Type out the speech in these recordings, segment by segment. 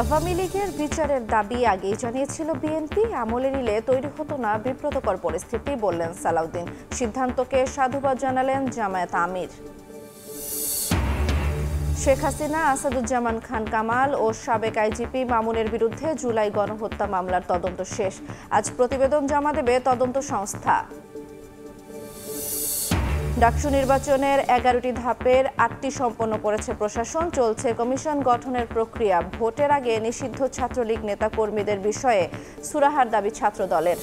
আওয়ামী লীগের বিচারের দাবি আগেই জানিয়েছিল বিএনপি, আমলে নিলে তৈরি হতো না বিব্রতকর পরিস্থিতি, বললেন সালাউদ্দিন। সিদ্ধান্তকে সাধুবাদ জানালেন জামায়াত আমির। শেখ হাসিনা, আসাদুজ্জামান খান কামাল ও সাবেক আইজিপি মামুনের বিরুদ্ধে জুলাই গণহত্যা মামলার তদন্ত শেষ। আজ প্রতিবেদন জমা দেবে তদন্ত সংস্থা। ডাকসু নির্বাচনের 11টি ধাপের 8টি সম্পন্ন করেছে প্রশাসন। চলছে কমিশন গঠনের প্রক্রিয়া। ভোটের আগে নিষিদ্ধ ছাত্রলীগ নেতাকর্মীদের বিষয়ে সুরাহার দাবি ছাত্রদলের।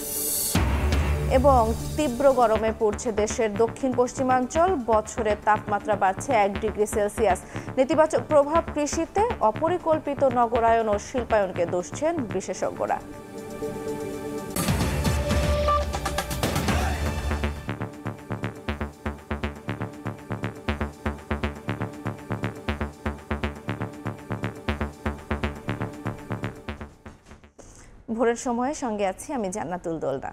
এবং তীব্র গরমে পড়ছে দেশের দক্ষিণ পশ্চিমাঞ্চল। বছরের তাপমাত্রা বাড়ছে 1 ডিগ্রি সেলসিয়াস। নেতিবাচক প্রভাব কৃষিতে, অপরিকল্পিত নগরায়ন ও শিল্পায়নকে দুষছেন বিশেষজ্ঞরা। ভোরের সময়ে সঙ্গে আছি আমি জান্নাতুল দোলনা।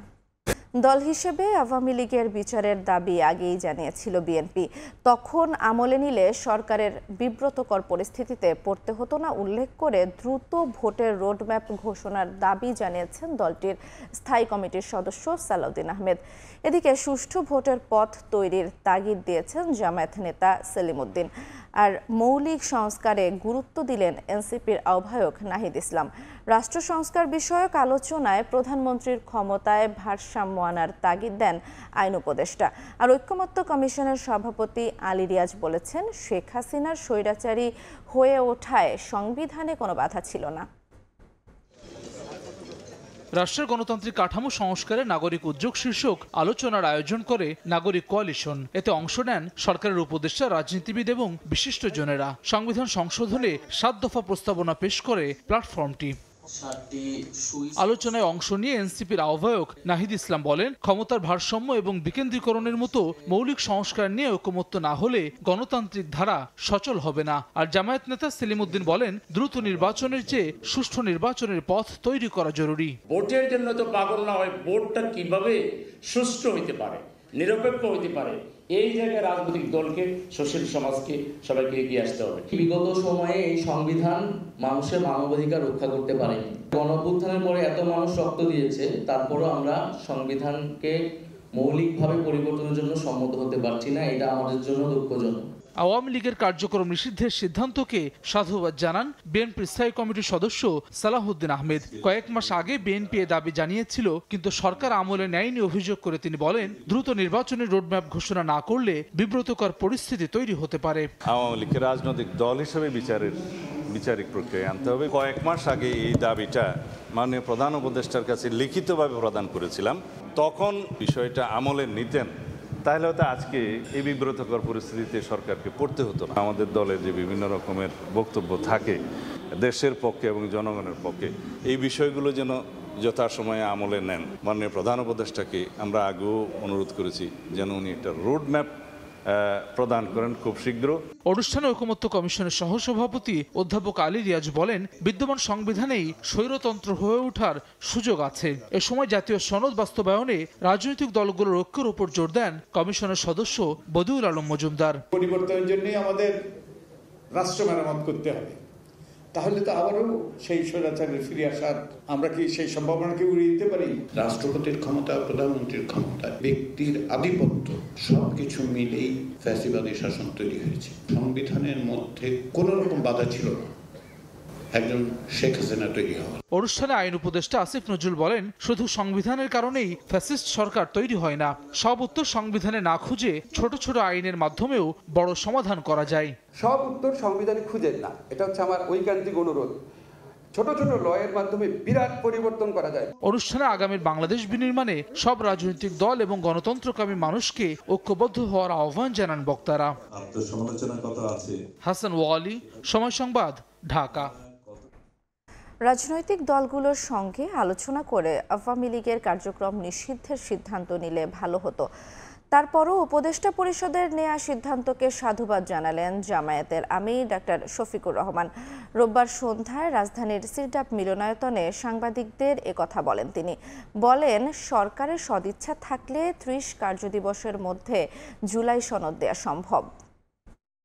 দল হিসেবে আওয়ামী লীগের বিচারের দাবি আগেই জানিয়েছিল বিএনপি। তখন আমলে নিলে সরকারের বিব্রতকর পরিস্থিতিতে পড়তে হতো না উল্লেখ করে দ্রুত ভোটের রোডম্যাপ ঘোষণার দাবি জানিয়েছেন দলটির স্থায়ী কমিটির সদস্য সালাউদ্দিন আহমেদ। এদিকে সুষ্ঠু ভোটের পথ তৈরির তাগিদ দিয়েছেন জামায়াত নেতা সেলিম উদ্দিন। আর মৌলিক সংস্কারে গুরুত্ব দিলেন এনসিপির আহ্বায়ক নাহিদ ইসলাম। রাষ্ট্র সংস্কার বিষয়ক আলোচনায় প্রধানমন্ত্রীর ক্ষমতায় ভারসাম্য আনার তাগিদ দেন আইন উপদেষ্টা। আর ঐক্যমত্য কমিশনের সভাপতি আলী রিয়াজ বলেছেন, শেখ হাসিনার স্বৈরাচারী হয়ে ওঠায় সংবিধানে কোনো বাধা ছিল না। রাষ্ট্রের গণতান্ত্রিক কাঠামো সংস্কারে নাগরিক উদ্যোগ শীর্ষক আলোচনার আয়োজন করে নাগরিক কোয়ালিশন। এতে অংশ নেন সরকারের উপদেষ্টা, রাজনীতিবিদ এবং বিশিষ্টজনেরা। সংবিধান সংশোধনে 7 দফা প্রস্তাবনা পেশ করে প্ল্যাটফর্মটি। আলোচনায় অংশ নিয়ে এনসিপির আহ্বায়ক নাহিদ ইসলাম বলেন, ক্ষমতার ভারসাম্য এবং বিকেন্দ্রীকরণের মতো মৌলিক সংস্কার নিয়ে ঐকমত্য না হলে গণতান্ত্রিক ধারা সচল হবে না। আর জামায়াত নেতা সেলিম উদ্দিন বলেন, দ্রুত নির্বাচনের চেয়ে সুষ্ঠু নির্বাচনের পথ তৈরি করা জরুরি। ভোটের জন্য তো পাগল না হয়, ভোটটা কিভাবে সুষ্ঠু হইতে পারে, নিরপেক্ষ হইতে পারে, এই জায়গায় রাজনৈতিক দলকে, সুশীল সমাজকে সবাইকে এগিয়ে আসতে হবে। বিগত সময়ে এই সংবিধান মানুষের মানবাধিকার রক্ষা করতে পারেনি। গণঅভ্যুত্থানের পরে এত মানুষ রক্ত দিয়েছে, তারপরও আমরা সংবিধানকে মৌলিকভাবে পরিবর্তনের জন্য সম্মত হতে পারছি না। এটা আমাদের জন্য দুঃখজনক। আওয়ামী লীগের কার্যক্রম নিষিদ্ধের সিদ্ধান্তকে সাধুবাদ জানান বিএনপির স্থায়ী কমিটির সদস্য সালাউদ্দিন আহমেদ। কয়েক মাস আগে বিএনপি এ দাবি জানিয়েছিল, কিন্তু সরকার আমলে নেয়নি অভিযোগ করে তিনি বলেন, দ্রুত নির্বাচনের রোডম্যাপ ঘোষণা না করলে বিব্রতকর পরিস্থিতি তৈরি হতে পারে। আওয়ামী লীগকে রাজনৈতিক দল হিসেবে বিচারিক প্রক্রিয়া আনতে হবে। কয়েক মাস আগে এই দাবিটা মাননীয় প্রধান উপদেষ্টার কাছে লিখিতভাবে প্রদান করেছিলাম। তখন বিষয়টা আমলে নিতেন, তাহলে হয়তো আজকে এই বিব্রতকর পরিস্থিতিতে সরকারকে পড়তে হতো না। আমাদের দলের যে বিভিন্ন রকমের বক্তব্য থাকে দেশের পক্ষে এবং জনগণের পক্ষে, এই বিষয়গুলো যেন যথাসময়ে আমলে নেন। মাননীয় প্রধান উপদেষ্টাকে আমরা আগেও অনুরোধ করেছি যেন উনি একটা রোডম্যাপ প্রদান করেন খুব শীঘ্র। অনুষ্ঠানে ঐকমত্য কমিশনের সহসভাপতি অধ্যাপক আলী রিয়াজ বলেন, বিদ্যমান সংবিধানেই স্বৈরতন্ত্র হয়ে ওঠার সুযোগ আছে। এ সময় জাতীয় সনদ বাস্তবায়নে রাজনৈতিক দলগুলোর ঐক্যের উপর জোর দেন কমিশনের সদস্য বদিউল আলম মজুমদার। পরিবর্তনের জন্যই আমাদের রাষ্ট্র মেরামত করতে হবে, তাহলে তো আবারও সেই স্বৈরাচারের ফিরে আসার আমরা কি সেই সম্ভাবনাকে উড়িয়ে দিতে পারি? রাষ্ট্রপতির ক্ষমতা, প্রধানমন্ত্রীর ক্ষমতা, ব্যক্তির আধিপত্য সবকিছু মিলেই ফ্যাসিবাদী শাসন তৈরি হয়েছে। সংবিধানের মধ্যে কোন রকম বাধা ছিল না একজন শেখ হাসিনা তৈরি হওয়া। অনুষ্ঠানে আইন উপদেষ্টা আসিফ নজরুল বলেন, শুধু সংবিধানের কারণেই ফ্যাসিস্ট সরকার তৈরি হয় না। সব উত্তর সংবিধানে না খুঁজে ছোট ছোট আইনের মাধ্যমেও বড় সমাধান করা যায়। সব উত্তর সংবিধানে খুঁজেন না, এটা হচ্ছে আমার ঐকান্তিক অনুরোধ। ছোট ছোট লয়ের মাধ্যমে বিরাট পরিবর্তন করা যায়। অনুষ্ঠানে আগামীর বাংলাদেশ বিনির্মাণে সব রাজনৈতিক দল এবং গণতন্ত্রকামী মানুষকে ঐক্যবদ্ধ হওয়ার আহ্বান জানান বক্তারা। হাসান ওয়ালি, সময় সংবাদ, ঢাকা। রাজনৈতিক দলগুলোর সঙ্গে আলোচনা করে আওয়ামী লীগের কার্যক্রম নিষিদ্ধের সিদ্ধান্ত নিলে ভালো হতো। তারপরও উপদেষ্টা পরিষদের নেয়া সিদ্ধান্তকে সাধুবাদ জানালেন জামায়াতের আমির ডাক্তার শফিকুর রহমান। রোববার সন্ধ্যায় রাজধানীর সিরডাপ মিলনায়তনে সাংবাদিকদের একথা বলেন তিনি। বলেন, সরকারের সদিচ্ছা থাকলে 30 কার্যদিবসের মধ্যে জুলাই সনদ দেয়া সম্ভব।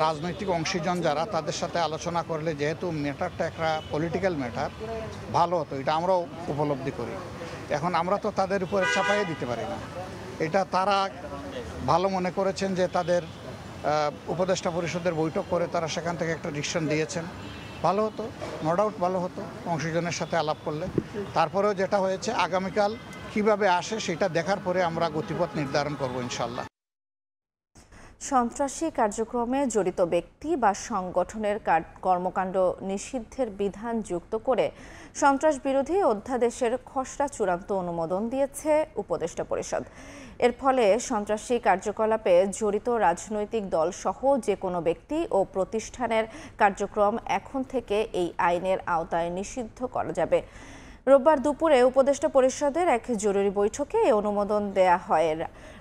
রাজনৈতিক অংশীজন যারা, তাদের সাথে আলোচনা করলে যেহেতু ম্যাটারটা একটা পলিটিক্যাল ম্যাটার, ভালো হতো, এটা আমরাও উপলব্ধি করি। এখন আমরা তো তাদের উপরে চাপাইয়ে দিতে পারি না। এটা তারা ভালো মনে করেছেন যে তাদের উপদেষ্টা পরিষদের বৈঠক করে তারা সেখান থেকে একটা ডিসিশন দিয়েছেন, ভালো হতো, নো ডাউট ভালো হতো অংশীজনের সাথে আলাপ করলে। তারপরেও যেটা হয়েছে, আগামীকাল কিভাবে আসে সেটা দেখার পরে আমরা গতিপথ নির্ধারণ করব ইনশাল্লাহ। সন্ত্রাসী কার্যক্রমে জড়িত ব্যক্তি বা সংগঠনের কর্মকাণ্ড নিষিদ্ধের বিধান যুক্ত করে সন্ত্রাস বিরোধী অধ্যাদেশের খসড়া চূড়ান্ত অনুমোদন দিয়েছে উপদেষ্টা পরিষদ। এর ফলে সন্ত্রাসী কার্যকলাপে জড়িত রাজনৈতিক দল সহ যে কোনো ব্যক্তি ও প্রতিষ্ঠানের কার্যক্রম এখন থেকে এই আইনের আওতায় নিষিদ্ধ করা যাবে। রোববার দুপুরে উপদেষ্টা পরিষদের এক জরুরি বৈঠকে এই অনুমোদন দেয়া হয়।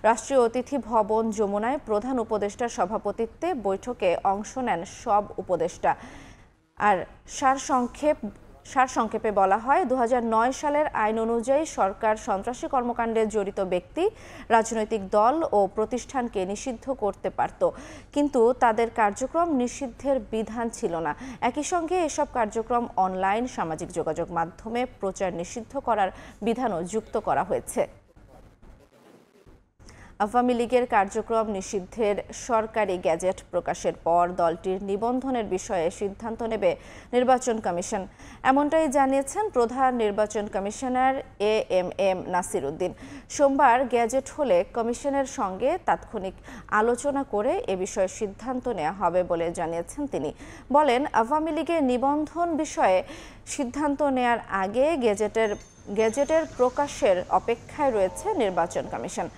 রাষ্ট্রীয় অতিথি ভবন যমুনায় প্রধান উপদেষ্টার সভাপতিত্বে বৈঠকে অংশ নেন সব উপদেষ্টা। আর সারসংক্ষেপে বলা হয়, 2009 সালের আইন অনুযায়ী সরকার সন্ত্রাসী কর্মকাণ্ডে জড়িত ব্যক্তি, রাজনৈতিক দল ও প্রতিষ্ঠানকে নিষিদ্ধ করতে পারত, কিন্তু তাদের কার্যক্রম নিষিদ্ধের বিধান ছিল না। একই সঙ্গে এসব কার্যক্রম অনলাইন, সামাজিক যোগাযোগ মাধ্যমে প্রচার নিষিদ্ধ করার বিধানও যুক্ত করা হয়েছে। আওয়ামী লীগের কার্যক্রম নিষিদ্ধের সরকারি গ্যাজেট প্রকাশের পর দলটির নিবন্ধনের বিষয়ে সিদ্ধান্ত নেবে নির্বাচন কমিশন, এমনটাই জানিয়েছেন প্রধান নির্বাচন কমিশনার AMM নাসির উদ্দিন। সোমবার গ্যাজেট হলে কমিশনের সঙ্গে তাৎক্ষণিক আলোচনা করে এ বিষয়ে সিদ্ধান্ত নেওয়া হবে বলে জানিয়েছেন তিনি। বলেন, আওয়ামী লীগের নিবন্ধন বিষয়ে সিদ্ধান্ত নেয়ার আগে গ্যাজেটের প্রকাশের অপেক্ষায় রয়েছে নির্বাচন কমিশন।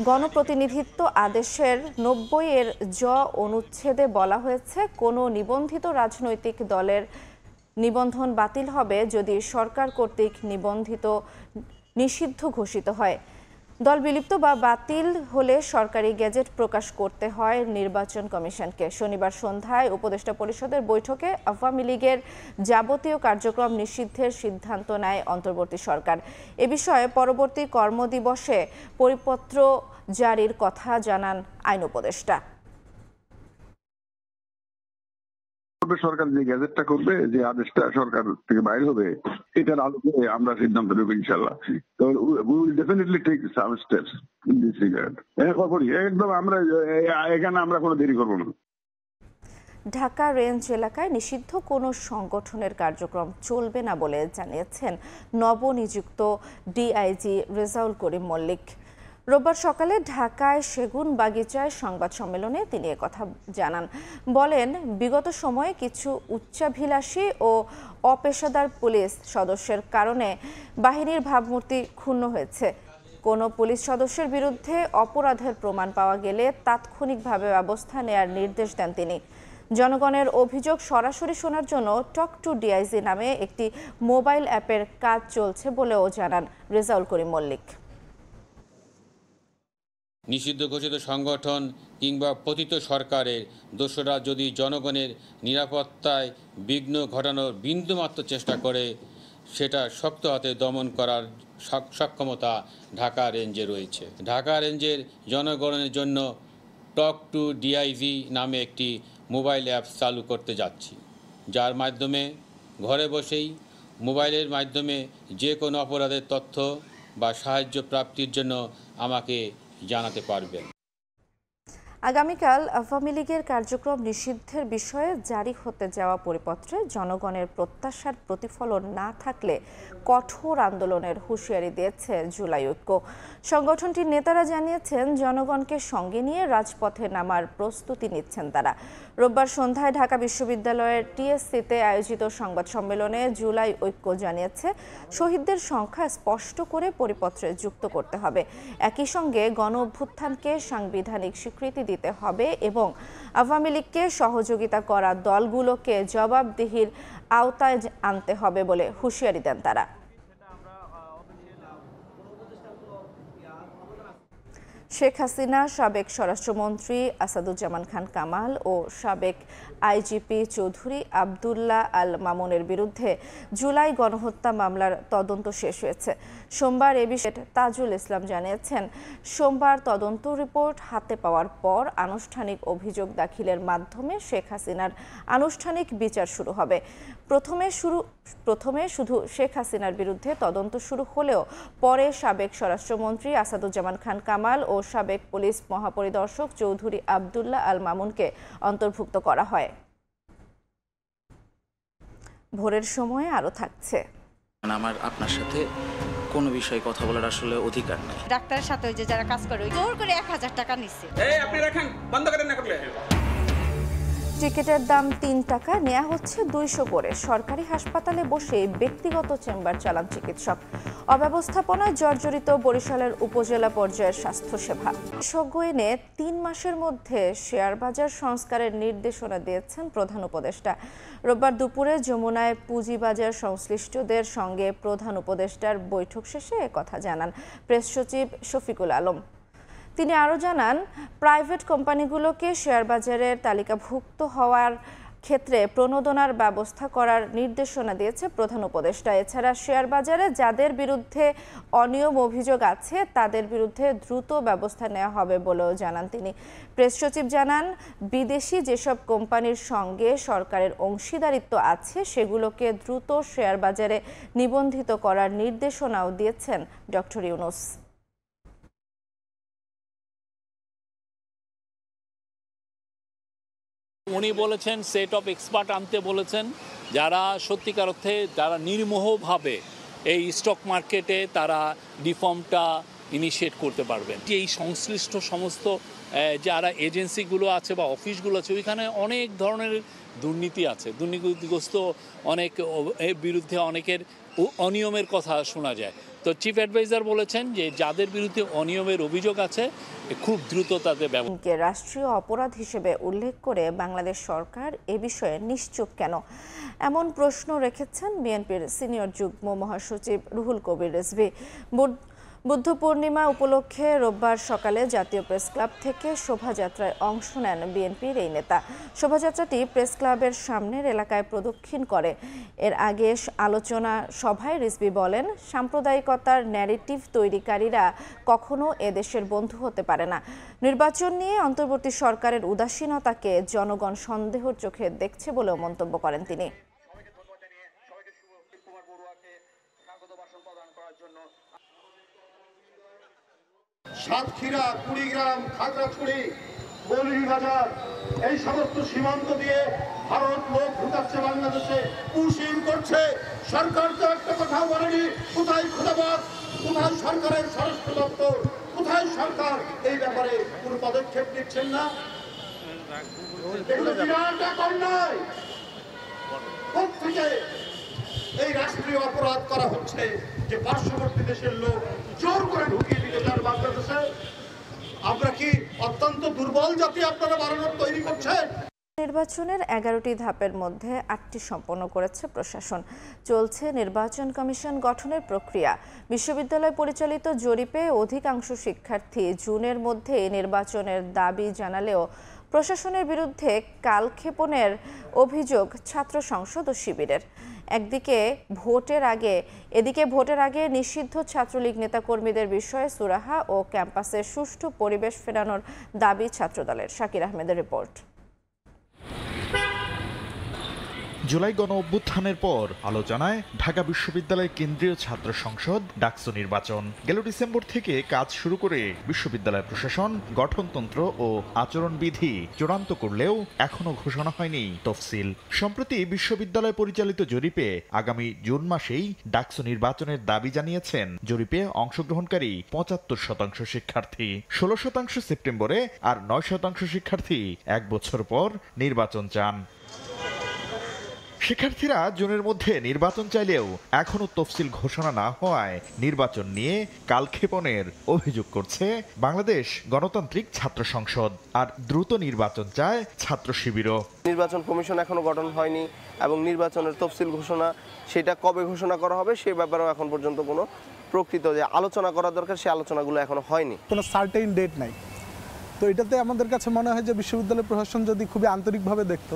গণপ্রতিনিধিত্ব আদেশের 90 জ অনুচ্ছেদে বলা হয়েছে, কোনো নিবন্ধিত রাজনৈতিক দলের নিবন্ধন বাতিল হবে যদি সরকার কর্তৃক নিষিদ্ধ ঘোষিত হয়। দল বিলুপ্ত বা বাতিল হলে সরকারি গেজেট প্রকাশ করতে হয় নির্বাচন কমিশনকে। শনিবার সন্ধ্যায় উপদেষ্টা পরিষদের বৈঠকে আওয়ামী লীগের যাবতীয় কার্যক্রম নিষিদ্ধের সিদ্ধান্ত নেয় অন্তর্বর্তী সরকার। এ বিষয়ে পরবর্তী কর্মদিবসে পরিপত্র জারির কথা জানান আইন উপদেষ্টা। সরকার যে গ্যাজেটটা করবে, যে আদেশটা সরকার থেকে বাইরে হবে, এটার আলোকে আমরা সিদ্ধান্ত নেব ইনশাল্লাহ। তো we will definitely take some steps in this regard. একদম আমরা এখানে আমরা কোনো দেরি করব না। ঢাকা রেঞ্জ এলাকায় নিষিদ্ধ কোনো সংগঠনের কার্যক্রম চলবে না বলে জানিয়েছেন নবনিযুক্ত ডিআইজি রেজাউল করিম মল্লিক। রোববার সকালে ঢাকায় সেগুন বাগিচায় সংবাদ সম্মেলনে তিনি একথা জানান। বলেন, বিগত সময়ে কিছু উচ্চাভিলাষী ও অপেশাদার পুলিশ সদস্যের কারণে বাহিনীর ভাবমূর্তি ক্ষুণ্ণ হয়েছে। কোনো পুলিশ সদস্যের বিরুদ্ধে অপরাধের প্রমাণ পাওয়া গেলে তাৎক্ষণিকভাবে ব্যবস্থা নেয়ার নির্দেশ দেন তিনি। জনগণের অভিযোগ সরাসরি শোনার জন্য টক টু ডিআইজি নামে একটি মোবাইল অ্যাপের কাজ চলছে বলেও জানান রেজাউল করিম মল্লিক। নিষিদ্ধ ঘোষিত সংগঠন কিংবা পতিত সরকারের দোসররা যদি জনগণের নিরাপত্তায় বিঘ্ন ঘটানোর বিন্দুমাত্র চেষ্টা করে, সেটা শক্ত হাতে দমন করার সক্ষমতা ঢাকা রেঞ্জে রয়েছে। ঢাকা রেঞ্জের জনগণের জন্য টক টু ডিআইজি নামে একটি মোবাইল অ্যাপ চালু করতে যাচ্ছি, যার মাধ্যমে ঘরে বসেই মোবাইলের মাধ্যমে যে কোনো অপরাধের তথ্য বা সাহায্য প্রাপ্তির জন্য আমাকে জানাতে পারবেন। আগামীকাল আওয়ামী লীগের কার্যক্রম নিষিদ্ধের বিষয়ে জারি হতে যাওয়া পরিপত্রে জনগণের প্রত্যাশার প্রতিফলন না থাকলে কঠোর আন্দোলনের হুঁশিয়ারি দিয়েছে জুলাই ঐক্য। সংগঠনটির নেতারা জানিয়েছেন, জনগণকে সঙ্গে নিয়ে রাজপথে নামার প্রস্তুতি নিচ্ছেন তারা। রোববার সন্ধ্যায় ঢাকা বিশ্ববিদ্যালয়ের টিএসসিতে আয়োজিত সংবাদ সম্মেলনে জুলাই ঐক্য জানিয়েছে, শহীদদের সংখ্যা স্পষ্ট করে পরিপত্রে যুক্ত করতে হবে। একই সঙ্গে গণ অভ্যুত্থানকে সাংবিধানিক স্বীকৃতি দিতে হবে এবং আওয়ামী লীগকে সহযোগিতা করা দলগুলোকে জবাবদিহির আওতায় আনতে হবে বলে হুঁশিয়ারি দেন তারা। শেখ হাসিনা, সাবেক স্বরাষ্ট্রমন্ত্রী আসাদুজ্জামান খান কামাল ও সাবেক আইজিপি চৌধুরী আবদুল্লাহ আল মামুনের বিরুদ্ধে জুলাই গণহত্যা মামলার তদন্ত শেষ হয়েছে। সোমবার এ বিষয়ে তাজুল ইসলাম জানিয়েছেন, সোমবার তদন্ত রিপোর্ট হাতে পাওয়ার পর আনুষ্ঠানিক অভিযোগ দাখিলের মাধ্যমে শেখ হাসিনার আনুষ্ঠানিক বিচার শুরু হবে। প্রথমে শুধু শেখ হাসিনার বিরুদ্ধে তদন্ত শুরু হলেও পরে সাবেক স্বরাষ্ট্রমন্ত্রী আসাদুজ্জামান খান কামাল ও সাবেক পুলিশ মহাপরিদর্শক চৌধুরী আবদুল্লাহ আল মামুনকে অন্তর্ভুক্ত করা হয়। ভোরের সময়ে আরও থাকছে। আমার আপনার সাথে কোনো বিষয়ে কথা বলার আসলে অধিকার নেই। ডাক্তারের সাথে ওই যে যারা কাজ করে জোর করে 1000 টাকা নিচ্ছে। এই আপনি রাখেন, বন্ধ করেন না করলে। টিকিটের দাম 3 টাকা, নেওয়া হচ্ছে 200 করে। সরকারি হাসপাতালে বসে ব্যক্তিগত চেম্বার চালান চিকিৎসক। অব্যবস্থাপনায় জর্জরিত বরিশালের উপজেলা পর্যায়ের স্বাস্থ্যসেবা। বিশেষজ্ঞ এনে 3 মাসের মধ্যে শেয়ার বাজার সংস্কারের নির্দেশনা দিয়েছেন প্রধান উপদেষ্টা। রোববার দুপুরে যমুনায় পুঁজিবাজার সংশ্লিষ্টদের সঙ্গে প্রধান উপদেষ্টার বৈঠক শেষে একথা জানান প্রেস সচিব শফিকুল আলম। তিনি আরও জানান, প্রাইভেট কোম্পানিগুলোকে শেয়ার বাজারের তালিকাভুক্ত হওয়ার ক্ষেত্রে প্রণোদনার ব্যবস্থা করার নির্দেশনা দিয়েছে প্রধান উপদেষ্টা। এছাড়া শেয়ার বাজারে যাদের বিরুদ্ধে অনিয়ম অভিযোগ আছে তাদের বিরুদ্ধে দ্রুত ব্যবস্থা নেওয়া হবে বলেও জানান তিনি। প্রেস সচিব জানান, বিদেশি যেসব কোম্পানির সঙ্গে সরকারের অংশীদারিত্ব আছে সেগুলোকে দ্রুত শেয়ার বাজারে নিবন্ধিত করার নির্দেশনাও দিয়েছেন ডক্টর ইউনূস। উনি বলেছেন সেট অফ এক্সপার্ট আনতে বলেছেন, যারা সত্যিকার অর্থে যারা নির্মোহভাবে এই স্টক মার্কেটে তারা ডিফর্মটা ইনিশিয়েট করতে পারবেন। এই সংশ্লিষ্ট সমস্ত যারা এজেন্সিগুলো আছে বা অফিসগুলো আছে ওইখানে অনেক ধরনের দুর্নীতি আছে, দুর্নীতিগ্রস্ত অনেক এর বিরুদ্ধে অনেকের অনিয়মের কথা শোনা যায়। তো চিফ অ্যাডভাইজার বলেছেন যে যাদের বিরুদ্ধে অনিয়মের অভিযোগ আছে খুব দ্রুত তাদের ব্যবস্থা। রাষ্ট্রীয় অপরাধ হিসেবে উল্লেখ করে বাংলাদেশ সরকার এ বিষয়ে নিশ্চুপ কেন, এমন প্রশ্ন রেখেছেন বিএনপির সিনিয়র যুগ্ম মহাসচিব রুহুল কবির রিজভী। বুদ্ধ পূর্ণিমা উপলক্ষে রোববার সকালে জাতীয় প্রেস ক্লাব থেকে শোভাযাত্রায় অংশ নেন বিএনপির এই নেতা। শোভাযাত্রাটি প্রেস ক্লাবের সামনের এলাকায় প্রদক্ষিণ করে। এর আগে আলোচনা সভায় রিজভী বলেন, সাম্প্রদায়িকতার ন্যারেটিভ তৈরিকারীরা কখনো এদেশের বন্ধু হতে পারে না। নির্বাচন নিয়ে অন্তর্বর্তী সরকারের উদাসীনতাকে জনগণ সন্দেহের চোখে দেখছে বলেও মন্তব্য করেন তিনি। সাতক্ষীরা, কুড়িগ্রাম, খাগড়াছড়ি, মৌলভীবাজার এই সমস্ত সীমান্ত দিয়ে ভারত লোক ঢুকাচ্ছে বাংলাদেশে, পুশিং করছে। সরকার তো একটা কথা বলেনি, কোথায় খুদাবাদ, কোথায় সরকারের স্বরাষ্ট্র দপ্তর, কোথায় সরকার এই ব্যাপারে কোনো পদক্ষেপ নিচ্ছেন না? এগুলো বিরাট এক অন্যায়। কোত্থেকে এই রাষ্ট্রীয় অপরাধ করা হচ্ছে যে পার্শ্ববর্তী দেশের লোক জোর করে ঢুকিয়ে দিতে চান বাংলাদেশে? আমরা কি অত্যন্ত দুর্বল জাতি আপনারা বাড়ানোর তৈরি করছেন? নির্বাচনের 11টি ধাপের মধ্যে 8টি সম্পন্ন করেছে প্রশাসন। চলছে নির্বাচন কমিশন গঠনের প্রক্রিয়া। বিশ্ববিদ্যালয় পরিচালিত জরিপে অধিকাংশ শিক্ষার্থী জুনের মধ্যে নির্বাচনের দাবি জানালেও প্রশাসনের বিরুদ্ধে কালক্ষেপণের অভিযোগ ছাত্র সংসদ ও শিবিরের। এদিকে ভোটের আগে নিষিদ্ধ ছাত্রলীগ নেতাকর্মীদের বিষয়ে সুরাহা ও ক্যাম্পাসে সুষ্ঠু পরিবেশ ফেরানোর দাবি ছাত্রদলের। শাকির আহমেদের রিপোর্ট। জুলাই গণ অভ্যুত্থানের পর আলোচনায় ঢাকা বিশ্ববিদ্যালয় কেন্দ্রীয় ছাত্র সংসদ ডাকসু নির্বাচন। গেল ডিসেম্বর থেকে কাজ শুরু করে বিশ্ববিদ্যালয় প্রশাসন গঠনতন্ত্র ও আচরণবিধি চূড়ান্ত করলেও এখনো ঘোষণা হয়নি তফসিল। সম্প্রতি বিশ্ববিদ্যালয় পরিচালিত জরিপে আগামী জুন মাসেই ডাকসু নির্বাচনের দাবি জানিয়েছেন জরিপে অংশগ্রহণকারী 75% শিক্ষার্থী। 16% সেপ্টেম্বরে আর 9% শিক্ষার্থী 1 বছর পর নির্বাচন চান। শিক্ষার্থীরা জুনের মধ্যে নির্বাচন চাইলেও এখনো তফসিল ঘোষণা না হওয়ায় নির্বাচন নিয়ে কালক্ষেপণের অভিযোগ করছে বাংলাদেশ গণতান্ত্রিক ছাত্র সংসদ। আর দ্রুত নির্বাচন চায় ছাত্র শিবিরও। নির্বাচন কমিশন এখনো গঠন হয়নি এবং নির্বাচনের তফসিল ঘোষণা সেটা কবে ঘোষণা করা হবে সে ব্যাপারেও এখন পর্যন্ত কোনো প্রকৃত যে আলোচনা করা দরকার সেই আলোচনাগুলো এখনো হয়নি। কোনো সার্টেইন ডেট নাই। তো এটাতে আমাদের কাছে মনে হয় যে বিশ্ববিদ্যালয় প্রশাসন যদি খুবই আন্তরিকভাবে দেখতো,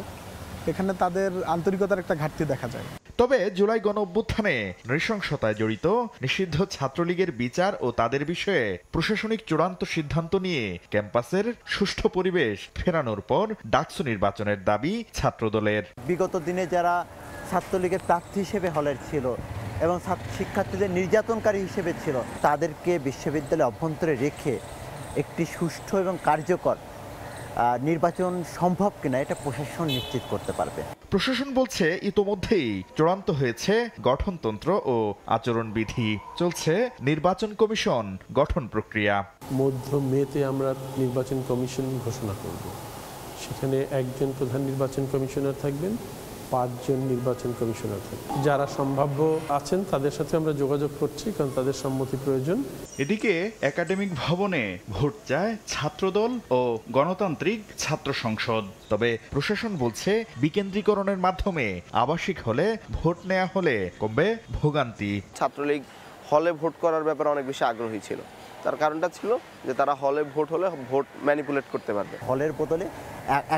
এখানে তাদের আন্তরিকতার একটা ঘাটতি দেখা যায়। তবে জুলাই গণঅভ্যুত্থানে নৃশংসতায় জড়িত নিষিদ্ধ ছাত্রলীগের বিচার ও তাদের বিষয়ে প্রশাসনিক চূড়ান্ত সিদ্ধান্ত নিয়ে ক্যাম্পাসের সুষ্ঠু পরিবেশ ফেরানোর পর ডাকসু নির্বাচনের দাবি ছাত্রদলের। বিগত দিনে যারা ছাত্রলীগের প্রার্থী হিসেবে হলের ছিল এবং শিক্ষার্থীদের নির্যাতনকারী হিসেবে ছিল, তাদেরকে বিশ্ববিদ্যালয়ে অভ্যন্তরে রেখে একটি সুষ্ঠু এবং কার্যকর নির্বাচন সম্ভব কিনা এটা প্রশাসন নিশ্চিত করতে পারবে। প্রশাসন বলছে ইতোমধ্যেই চূড়ান্ত হয়েছে গঠনতন্ত্র ও আচরণবিধি, চলছে নির্বাচন কমিশন গঠন প্রক্রিয়া। মধ্য মেতে আমরা নির্বাচন কমিশন ঘোষণা করব। সেখানে একজন প্রধান নির্বাচন কমিশনার থাকবেন, 5 জন নির্বাচন কমিশনার থাকবেন। যারা সম্ভাব্য আছেন তাদের সাথে আমরা যোগাযোগ করছি, কারণ তাদের সম্মতি প্রয়োজন। এদিকে একাডেমিক ভবনে ভোট চায় ছাত্রদল ও গণতান্ত্রিক ছাত্র সংসদ। তবে প্রশাসন বলছে বিকেন্দ্রীকরণের মাধ্যমে আবাসিক হলে ভোট নেওয়া হলে কমবে ভোগান্তি। ছাত্রলীগ হলে ভোট করার ব্যাপারে অনেক বেশি আগ্রহী ছিল। তার কারণটা ছিল যে তারা হলে ভোট হলে ভোট ম্যানিপুলেট করতে পারবে। হলের বদলে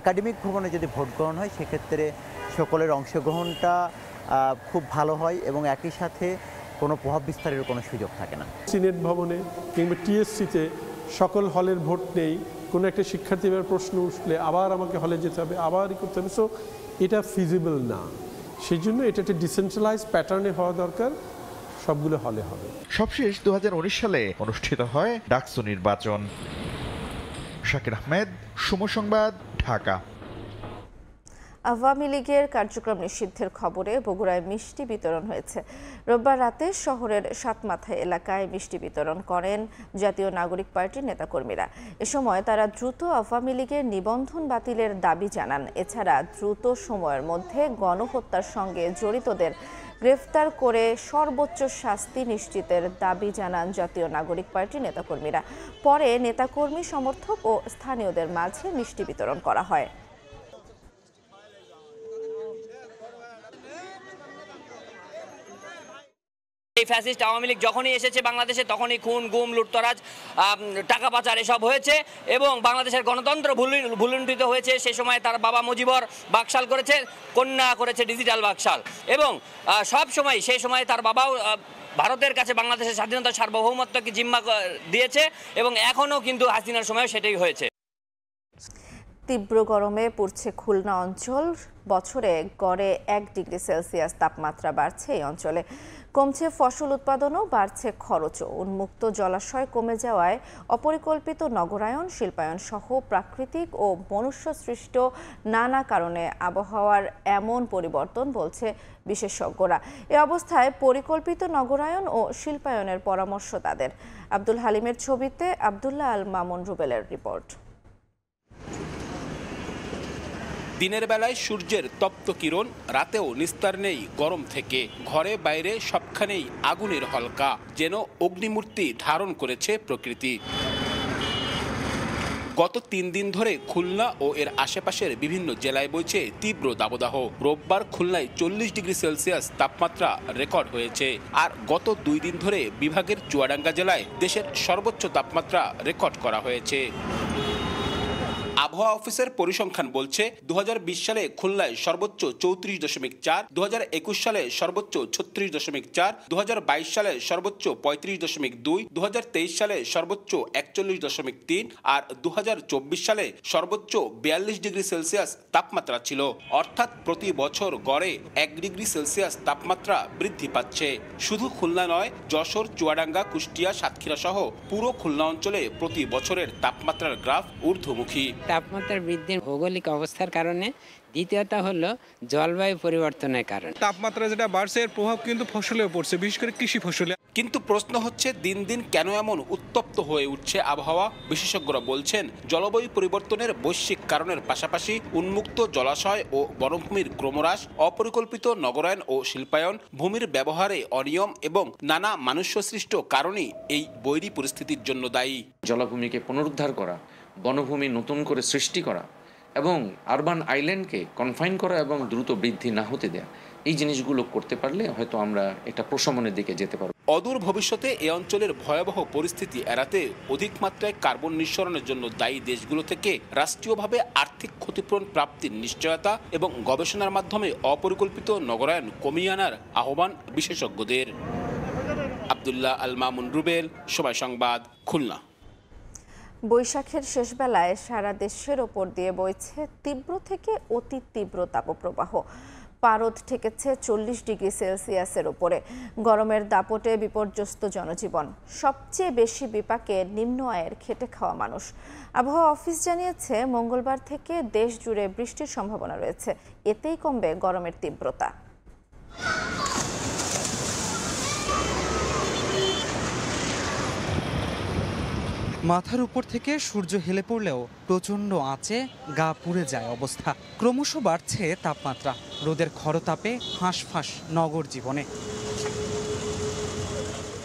একাডেমিক ভবনে যদি ভোট গ্রহণ হয়, সেক্ষেত্রে সকলের অংশগ্রহণটা খুব ভালো হয় এবং একই সাথে কোনো প্রভাব বিস্তারের কোনো সুযোগ থাকে না। সিনেট ভবনে কিংবা টিএসসিতে সকল হলের ভোট নেই, কোনো একটা শিক্ষার্থীর প্রশ্ন উঠলে আবার আমাকে হলে যেতে হবে, আবারই করতে হবে। সো এটা ফিজিবল না, সেই জন্য এটা একটা ডিসেন্ট্রালাইজ প্যাটার্নে হওয়া দরকার, সবগুলো হলে হবে। সবশেষ 2019 সালে অনুষ্ঠিত হয় ডাকসু নির্বাচন। শাকির আহমেদ, সময় সংবাদ, ঢাকা। আওয়ামী লীগের কার্যক্রম নিষিদ্ধের খবরে বগুড়ায় মিষ্টি বিতরণ হয়েছে। রোববার রাতে শহরের সাতমাথা এলাকায় মিষ্টি বিতরণ করেন জাতীয় নাগরিক পার্টির নেতাকর্মীরা। এ সময় তারা দ্রুত আওয়ামী লীগের নিবন্ধন বাতিলের দাবি জানান। এছাড়া দ্রুত সময়ের মধ্যে গণহত্যার সঙ্গে জড়িতদের গ্রেফতার করে সর্বোচ্চ শাস্তি নিশ্চিতের দাবি জানান জাতীয় নাগরিক পার্টির নেতাকর্মীরা। পরে নেতাকর্মী, সমর্থক ও স্থানীয়দের মাঝে মিষ্টি বিতরণ করা হয়। এই ফ্যাসিস্ট আওয়ামী লীগ যখনই এসেছে বাংলাদেশে, তখনই খুন, গুম, লুটতরাজ, টাকা পাচার এসব হয়েছে এবং বাংলাদেশের গণতন্ত্র ভুলুণ্ঠিত হয়েছে। সে সময় তার বাবা মুজিবর বাকশাল করেছে, কন্যা করেছে ডিজিটাল বাকশাল, এবং সব সময় সেই সময় তার বাবাও ভারতের কাছে বাংলাদেশের স্বাধীনতা সার্বভৌমত্বকে জিম্মা দিয়েছে এবং এখনও কিন্তু হাসিনার সময় সেটাই হয়েছে। তীব্র গরমে পড়ছে খুলনা অঞ্চল। বছরে গড়ে 1 ডিগ্রি সেলসিয়াস তাপমাত্রা বাড়ছে এই অঞ্চলে। কমছে ফসল উৎপাদনও, বাড়ছে খরচও। উন্মুক্ত জলাশয় কমে যাওয়ায় অপরিকল্পিত নগরায়ন, শিল্পায়ন সহ প্রাকৃতিক ও মনুষ্যসৃষ্ট নানা কারণে আবহাওয়ার এমন পরিবর্তন বলছে বিশেষজ্ঞরা। এ অবস্থায় পরিকল্পিত নগরায়ন ও শিল্পায়নের পরামর্শ তাদের। আব্দুল হালিমের ছবিতে আব্দুল্লাহ আল মামুন রুবেলের রিপোর্ট। দিনের বেলায় সূর্যের তপ্ত কিরণ, রাতেও নিস্তার নেই গরম থেকে। ঘরে বাইরে সবখানেই আগুনের হলকা, যেন অগ্নিমূর্তি ধারণ করেছে প্রকৃতি। গত 3 দিন ধরে খুলনা ও এর আশেপাশের বিভিন্ন জেলায় বইছে তীব্র দাবদাহ। রোববার খুলনায় 40 ডিগ্রি সেলসিয়াস তাপমাত্রা রেকর্ড হয়েছে। আর গত 2 দিন ধরে বিভাগের চুয়াডাঙ্গা জেলায় দেশের সর্বোচ্চ তাপমাত্রা রেকর্ড করা হয়েছে। আবহাওয়া অফিসের পরিসংখ্যান বলছে 2020 সালে খুলনায় সর্বোচ্চ 34.4, 2021 সালে সর্বোচ্চ 36.4, 2022 সালে সর্বোচ্চ 35.2, 2023 সালে সর্বোচ্চ 41.3 আর 2024 সালে সর্বোচ্চ 42 ডিগ্রি সেলসিয়াস তাপমাত্রা ছিল। অর্থাৎ প্রতি বছর গড়ে 1 ডিগ্রি সেলসিয়াস তাপমাত্রা বৃদ্ধি পাচ্ছে। শুধু খুলনা নয়, যশোর, চুয়াডাঙ্গা, কুষ্টিয়া, সাতক্ষীরা সহ পুরো খুলনা অঞ্চলে প্রতি বছরের তাপমাত্রার গ্রাফ ঊর্ধ্বমুখী। তাপমাত্রার বৃদ্ধির ভৌগোলিক অবস্থার কারণে, দ্বিতীয়ত হলো জলবায়ু পরিবর্তনের কারণে। তাপমাত্রা যেটা বাড়ছে এর প্রভাব কিন্তু ফসলেও পড়ছে, বিশেষ করে কৃষি ফসলে। কিন্তু প্রশ্ন হচ্ছে দিন দিন কেন এমন উত্তপ্ত হয়ে উঠছে আবহাওয়া? বিশেষজ্ঞরা বলছেন জলবায়ু পরিবর্তনের বৈশ্বিক কারণের পাশাপাশি উন্মুক্ত জলাশয় ও বনভূমির ক্রমহ্রাস, অপরিকল্পিত নগরায়ন ও শিল্পায়ন, ভূমির ব্যবহারে অনিয়ম এবং নানা মানুষ্যসৃষ্ট কারণই এই বৈরী পরিস্থিতির জন্য দায়ী। জলাভূমিকে পুনরুদ্ধার করা, বনভূমি নতুন করে সৃষ্টি করা এবং আরবান আইল্যান্ডকে কনফাইন করা এবং দ্রুত বৃদ্ধি না হতে দেয়া, এই জিনিসগুলো করতে পারলে হয়তো আমরা একটা প্রশমনের দিকে যেতে পারব। অদূর ভবিষ্যতে এ অঞ্চলের ভয়াবহ পরিস্থিতি এড়াতে অধিক মাত্রায় কার্বন নিঃসরণের জন্য দায়ী দেশগুলো থেকে রাষ্ট্রীয়ভাবে আর্থিক ক্ষতিপূরণ প্রাপ্তির নিশ্চয়তা এবং গবেষণার মাধ্যমে অপরিকল্পিত নগরায়ন কমিয়ে আনার আহ্বান বিশেষজ্ঞদের। আব্দুল্লাহ আল মামুন রুবেল, সময় সংবাদ, খুলনা। বৈশাখের শেষ বেলায় সারা দেশের ওপর দিয়ে বইছে তীব্র থেকে অতি তীব্র তাপপ্রবাহ। পারদ ঠেকেছে 40 ডিগ্রি সেলসিয়াসের উপরে। গরমের দাপটে বিপর্যস্ত জনজীবন। সবচেয়ে বেশি বিপাকে নিম্ন আয়ের খেটে খাওয়া মানুষ। আবহাওয়া অফিস জানিয়েছে মঙ্গলবার থেকে দেশ জুড়ে বৃষ্টির সম্ভাবনা রয়েছে। এতেই কমবে গরমের তীব্রতা। মাথার উপর থেকে সূর্য হেলে পড়লেও প্রচণ্ড আঁচে গা পুড়ে যায় অবস্থা। ক্রমশ বাড়ছে তাপমাত্রা। রোদের খরতাপে হাঁসফাঁস নগর জীবনে।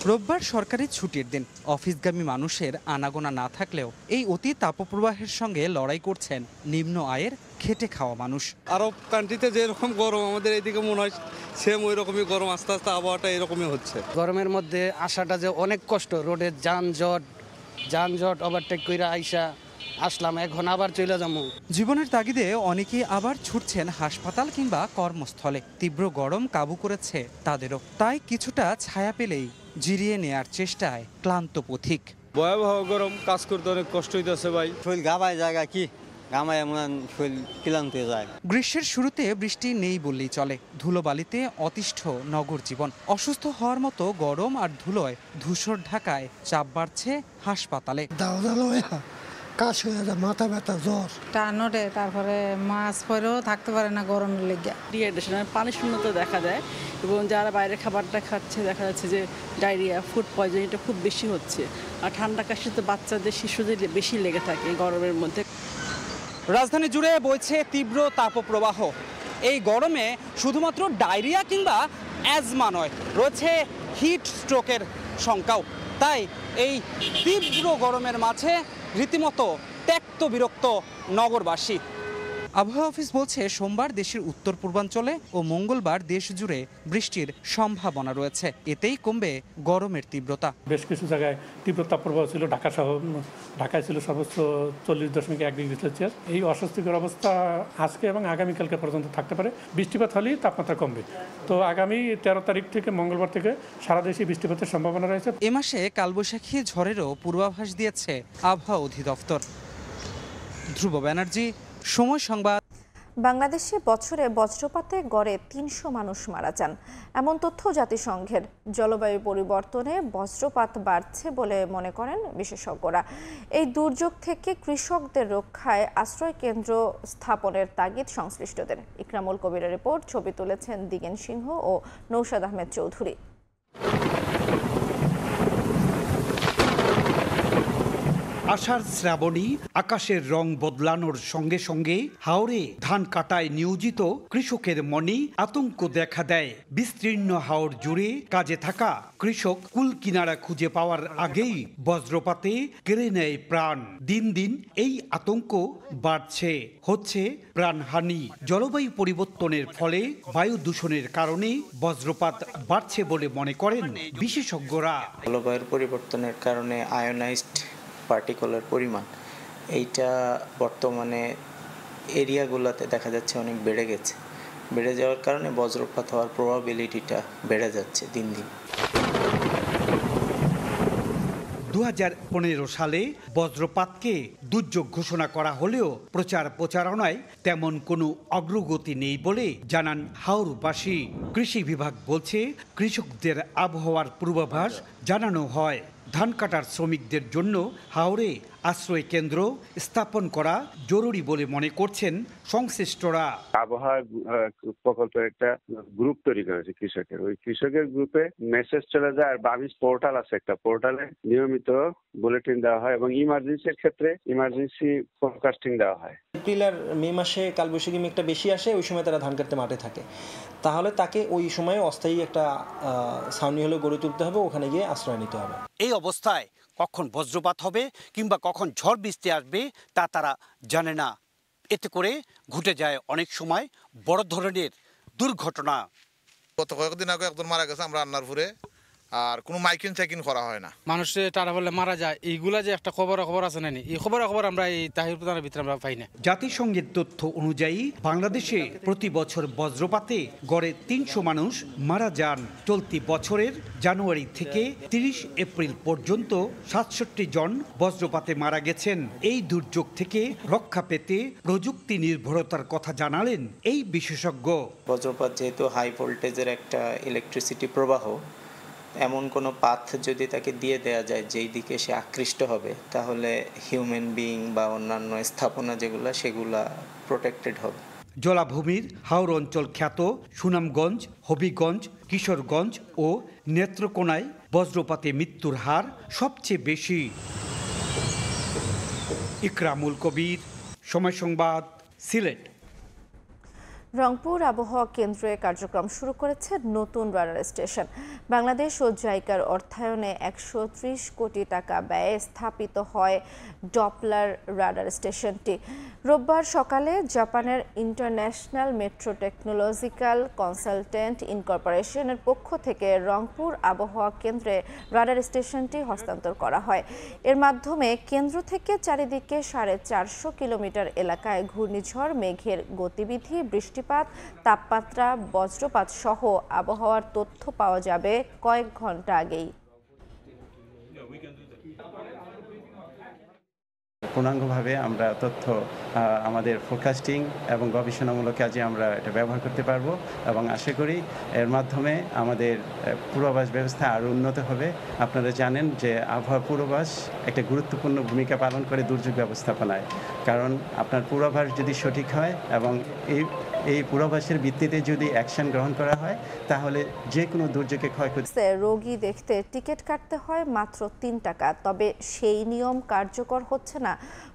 রোববার সরকারি ছুটির দিন। অফিসগামী মানুষের আনাগোনা না থাকলেও এই অতি তাপপ্রবাহের সঙ্গে লড়াই করছেন নিম্ন আয়ের খেটে খাওয়া মানুষ। আরব কান্ট্রিতে যেরকম গরম আমাদের এইদিকে মনে হয় সেম ওই রকমই গরম, আস্তে আস্তে আবহাওয়াটা এরকমই হচ্ছে। গরমের মধ্যে আসাটা যে অনেক কষ্ট, রোডের যানজট ওভারটেক কইরা আইসা আসলাম, এখন আবার চলে যাবো। জীবনের তাগিদে অনেকেই আবার ছুটছেন হাসপাতাল কিংবা কর্মস্থলে। তীব্র গরম কাবু করেছে তাদেরও। তাই কিছুটা ছায়া পেলেই জিরিয়ে নেয়ার চেষ্টায় ক্লান্ত পথিক। ভয়াবহ গরম, কাজ করতে অনেক কষ্ট হইতেছে ভাই। শরীর গাবায় জায়গা কি গামায় এমন শরীর ক্লান্ত হয়ে যায়। গ্রীষ্মের শুরুতে বৃষ্টি নেই বললেই চলে। ধুলোবালিতে অতিষ্ঠ নগর জীবন। অসুস্থ হওয়ার মতো গরম আর ধুলোয় ধূসর ঢাকায় চাপ বাড়ছে হাসপাতালে। কাশ হয়ে যায়, মাথা ব্যথা, জ্বর, টানরে, তারপরে মাছ পরেও থাকতে পারে না গরমের লেগে। ডিহাইড্রেশন, পানি শূন্যতা দেখা দেয় এবং যারা বাইরে খাবারটা খাচ্ছে দেখা যাচ্ছে যে ডায়রিয়া, ফুড পয়জনিংটা খুব বেশি হচ্ছে। আর ঠান্ডা কাশিতে বাচ্চাদের, শিশুদের বেশি লেগে থাকে গরমের মধ্যে। রাজধানী জুড়ে বইছে তীব্র তাপপ্রবাহ। এই গরমে শুধুমাত্র ডায়রিয়া কিংবা অ্যাজমা নয়, রয়েছে হিট স্ট্রোকের শঙ্কাও। তাই এই তীব্র গরমের মাঝে রীতিমতো ত্যক্ত বিরক্ত নগরবাসী। আবহাওয়া অফিস বলছে সোমবার দেশের উত্তর পূর্বাঞ্চলে ও মঙ্গলবার দেশ জুড়ে বৃষ্টির সম্ভাবনা রয়েছে। এতেই কমবে গরমের তীব্রতা। বেশ কিছু জায়গায় তীব্র তাপপ্রবাহ ছিল। ঢাকায় ছিল সর্বোচ্চ 40.1 ডিগ্রি সেলসিয়াস। এই অস্বস্তিকর অবস্থা আজকে এবং আগামীকালকে পর্যন্ত থাকতে পারে। বৃষ্টিপাত হলেই তাপমাত্রা কমবে। তো আগামী 13 তারিখ থেকে মঙ্গলবার থেকে সারা দেশে বৃষ্টিপাতের সম্ভাবনা রয়েছে। এ মাসে কালবৈশাখী ঝড়েরও পূর্বাভাস দিয়েছে আবহাওয়া অধিদপ্তর। ধ্রুব ব্যানার্জি, সময় সংবাদ। বাংলাদেশে বছরে বজ্রপাতে গড়ে 300 মানুষ মারা যান, এমন তথ্য জাতিসংঘের। জলবায়ু পরিবর্তনে বজ্রপাত বাড়ছে বলে মনে করেন বিশেষজ্ঞরা। এই দুর্যোগ থেকে কৃষকদের রক্ষায় আশ্রয় কেন্দ্র স্থাপনের তাগিদ সংশ্লিষ্টদের। ইকরামুল কবিরের রিপোর্ট। ছবি তুলেছেন দিগেন সিংহ ও নৌশাদ আহমেদ চৌধুরী। আষাঢ় শ্রাবণী, আকাশের রং বদলানোর সঙ্গে সঙ্গে হাওরে ধান কাটায় নিয়োজিত কৃষকের মনে আতঙ্ক দেখা দেয়। বিস্তীর্ণ হাওর জুড়ে কাজে থাকা কৃষক কুল কিনারা খুঁজে পাওয়ার আগেই বজ্রপাতে কেড়ে নেয় প্রাণ। দিন দিন এই আতঙ্ক বাড়ছে, হচ্ছে প্রাণহানি। জলবায়ু পরিবর্তনের ফলে বায়ু দূষণের কারণে বজ্রপাত বাড়ছে বলে মনে করেন বিশেষজ্ঞরা। জলবায়ুর পরিবর্তনের কারণে আয়োনাইজড পার্টিকুলার পরিমাণ এইটা বর্তমানে এরিয়াগুলোতে দেখা যাচ্ছে অনেক বেড়ে গেছে। বেড়ে যাওয়ার কারণে বজ্রপাত হওয়ার প্রবাবিলিটিটা বেড়ে যাচ্ছে দিন দিন। 2015 সালে বজ্রপাতকে দুর্যোগ ঘোষণা করা হলেও প্রচারণায় তেমন কোনো অগ্রগতি নেই বলে জানান হাওরবাসী। কৃষি বিভাগ বলছে কৃষকদের আবহাওয়ার পূর্বাভাস জানানো হয়। ধান কাটার শ্রমিকদের জন্য হাওরে আশ্রয় কেন্দ্র স্থাপন করা জরুরি বলে মনে করছেন সংশ্লিষ্টরা। আবহাওয়া প্রকল্পের একটা গ্রুপ তৈরি করেছে কৃষকের। ওই কৃষকের গ্রুপে মেসেজ চলে যায়, আর বাবিস পোর্টাল আছে, একটা পোর্টালে নিয়মিত বুলেটিন দেওয়া হয় এবং ইমার্জেন্সির ক্ষেত্রে ইমার্জেন্সি ফোরকাস্টিং দেওয়া হয়। এপ্রিল আর মে মাসে কালবৈশাখী মেঘটা বেশি আসে, ওই সময় তারা ধান কাটতে মাঠে থাকে। তাহলে তাকে ওই সময় অস্থায়ী একটা ছাউনি হলে গড়ে তুলতে হবে, ওখানে গিয়ে আশ্রয় নিতে হবে। এই অবস্থায় কখন বজ্রপাত হবে কিংবা কখন ঝড় বৃষ্টি আসবে তা তারা জানে না। এতে করে ঘটে যায় অনেক সময় বড় ধরনের দুর্ঘটনা। গত কয়েকদিন আগে একজন মারা গেছে আমরা আন্নারপুরে, আর কোনো মাইকিং চেকিং করা হয় না। মানুষ তারা বলে মারা যায়, এইগুলা যে একটা খবর আছে না, এই খবর আমরা এই তাহির প্রধানের ভিতরে আমরা পাই না। জাতিসংঘের তথ্য অনুযায়ী বাংলাদেশে প্রতি বছর বজ্রপাতে গড়ে 300 মানুষ মারা যান। চলতি বছরের জানুয়ারি থেকে 30 এপ্রিল পর্যন্ত 67 জন বজ্রপাতে মারা গেছেন। এই দুর্যোগ থেকে রক্ষা পেতে প্রযুক্তি নির্ভরতার কথা জানালেন এই বিশেষজ্ঞ। বজ্রপাত যেহেতু হাই ভোল্টেজের একটা ইলেকট্রিসিটি প্রবাহ, এমন কোনো পাথ যদি তাকে দিয়ে দেয়া যায় যেই দিকে সে আকৃষ্ট হবে, তাহলে হিউম্যান বিইং বা অন্যান্য স্থাপনা সেগুলা প্রোটেক্টেড হবে। জলাভূমির হাওর অঞ্চল খ্যাত সুনামগঞ্জ, হবিগঞ্জ, কিশোরগঞ্জ ও নেত্রকোনায় বজ্রপাতে মৃত্যুর হার সবচেয়ে বেশি। ইকরামুল কবির, সময় সংবাদ, সিলেট। রংপুর আবহাওয়া কেন্দ্রে কার্যক্রম শুরু করেছে নতুন রাডার স্টেশন। বাংলাদেশ ও জাইকার অর্থায়নে 130 কোটি টাকা ব্যয়ে স্থাপিত হয় ডপলার রাডার স্টেশনটি। রোববার সকালে জাপানের ইন্টারন্যাশনাল মেট্রো টেকনোলজিক্যাল কনসালটেন্ট ইনকর্পোরেশনের পক্ষ থেকে রংপুর আবহাওয়া কেন্দ্রে রাডার স্টেশনটি হস্তান্তর করা হয়। এর মাধ্যমে কেন্দ্র থেকে চারিদিকে 450 কিলোমিটার এলাকায় ঘূর্ণিঝড়, মেঘের গতিবিধি, বৃষ্টিপাত, তাপমাত্রা, বজ্রপাত সহ আবহাওয়ার তথ্য পাওয়া যাবে কয়েক ঘন্টা আগেই। পূর্ণাঙ্গভাবে আমরা তথ্য আমাদের ফোরকাস্টিং এবং গবেষণামূলক কাজে আমরা এটা ব্যবহার করতে পারবো এবং আশা করি এর মাধ্যমে আমাদের পূর্বাভাস ব্যবস্থা আরও উন্নত হবে। আপনারা জানেন যে আবহাওয়া পূর্বাভাস একটা গুরুত্বপূর্ণ ভূমিকা পালন করে দুর্যোগ ব্যবস্থাপনায়, কারণ আপনার পূর্বাভাস যদি সঠিক হয় এবং এই পূর্বাভাসের ভিত্তিতে যদি অ্যাকশন গ্রহণ করা হয়, তাহলে যে কোনো দুর্যোগে ক্ষয়ক্ষতি। রোগী দেখতে টিকিট কাটতে হয় মাত্র 3 টাকা, তবে সেই নিয়ম কার্যকর হচ্ছে না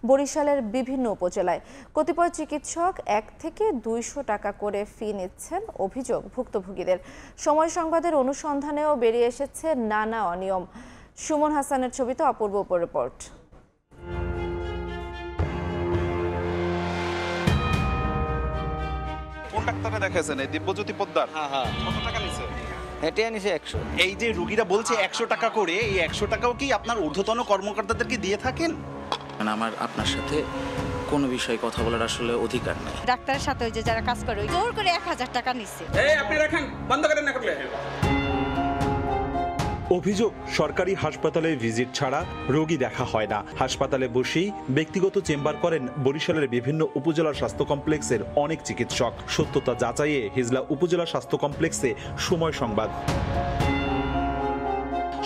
বরিশালের বিভিন্ন উপজেলায়। কতিপয় চিকিৎসক 1 থেকে 200 টাকা করে ফি নিচ্ছেন, অভিযোগ ভুক্তভোগীদের। সময় সংবাদের অনুসন্ধানেও বেরিয়ে এসেছে নানা অনিয়ম। সুমন হাসানের ছবিতে অপূর্ব রিপোর্ট। কোন ডাক্তারে দেখাইছেন এই দিব্যজ্যোতি পোদ্দার? কত টাকা নিছে? এটা নিছে 100। এই যে রোগীরা বলছে 100 টাকা করে, এই 100 টাকাও কি আপনার ঊর্ধ্বতন কর্মকর্তাদেরকে দিয়ে থাকেন? আমার আপনার সাথে কোনো বিষয়ে কথা বলার আসলে অধিকার নেই। ডাক্তারের সাথে ওই যে যারা কাজ করে ওই জোর করে 1000 টাকা নিছে। এই আপনি রাখেন, বন্ধ করেন না করলে। অভিযোগ, সরকারি হাসপাতালে ভিজিট ছাড়া রোগী দেখা হয় না। হাসপাতালে বসেই ব্যক্তিগত চেম্বার করেন বরিশালের বিভিন্ন উপজেলা স্বাস্থ্য কমপ্লেক্সের অনেক চিকিৎসক। সত্যতা যাচাইয়ে হিজলা উপজেলা স্বাস্থ্য কমপ্লেক্সে সময় সংবাদ।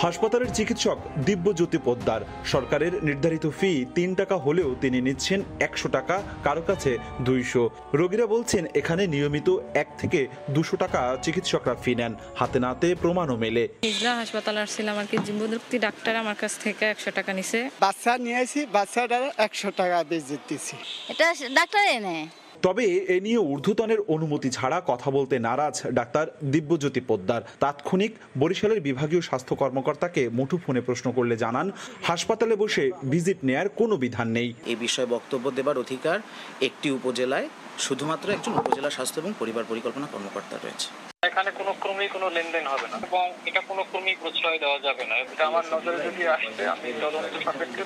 হাসপাতালের চিকিৎসক দিব্যজ্যোতি পোদ্দার। সরকারের নির্ধারিত ফি 3 টাকা হলেও তিনি নিচ্ছেন 100 টাকা, কারো কাছে 200। রোগীরা বলছেন এখানে নিয়মিত 1 থেকে 200 টাকা চিকিৎসকরা ফি নেন। হাতে নাতে প্রমাণও মেলে। হিজলা হাসপাতাল আসছিলাম আর কি, জিম্বুদুক্তি ডাক্তার আমার কাছ থেকে 100 টাকা নিছে। বাচ্চা নিয়ে আসি, বাচ্চাটা 100 টাকা বেচে দিছি। এটা ডাক্তার এনে। তবে এ নিয়ে ঊর্ধ্বতনের অনুমতি ছাড়া কথা বলতে নারাজ ডাক্তার দিব্যজ্যোতি পোদ্দার। তাৎক্ষণিক বরিশালের বিভাগীয় স্বাস্থ্য কর্মকর্তাকে মুঠোফোনে প্রশ্ন করলে জানান, হাসপাতালে বসে ভিজিট নেয়ার কোনো বিধান নেই। এই বিষয়ে বক্তব্য দেবার অধিকার একটি উপজেলায় শুধুমাত্র একজন উপজেলা স্বাস্থ্য এবং পরিবার পরিকল্পনা কর্মকর্তা রয়েছে। এখানে কোনো ক্রমেই কোনো লেনদেন হবে না এবং এটা কোনো ক্রমেই প্রশ্রয় দেওয়া যাবে না। এটা আমার নজরে যদি আসে আমি তদন্ত সাপেক্ষে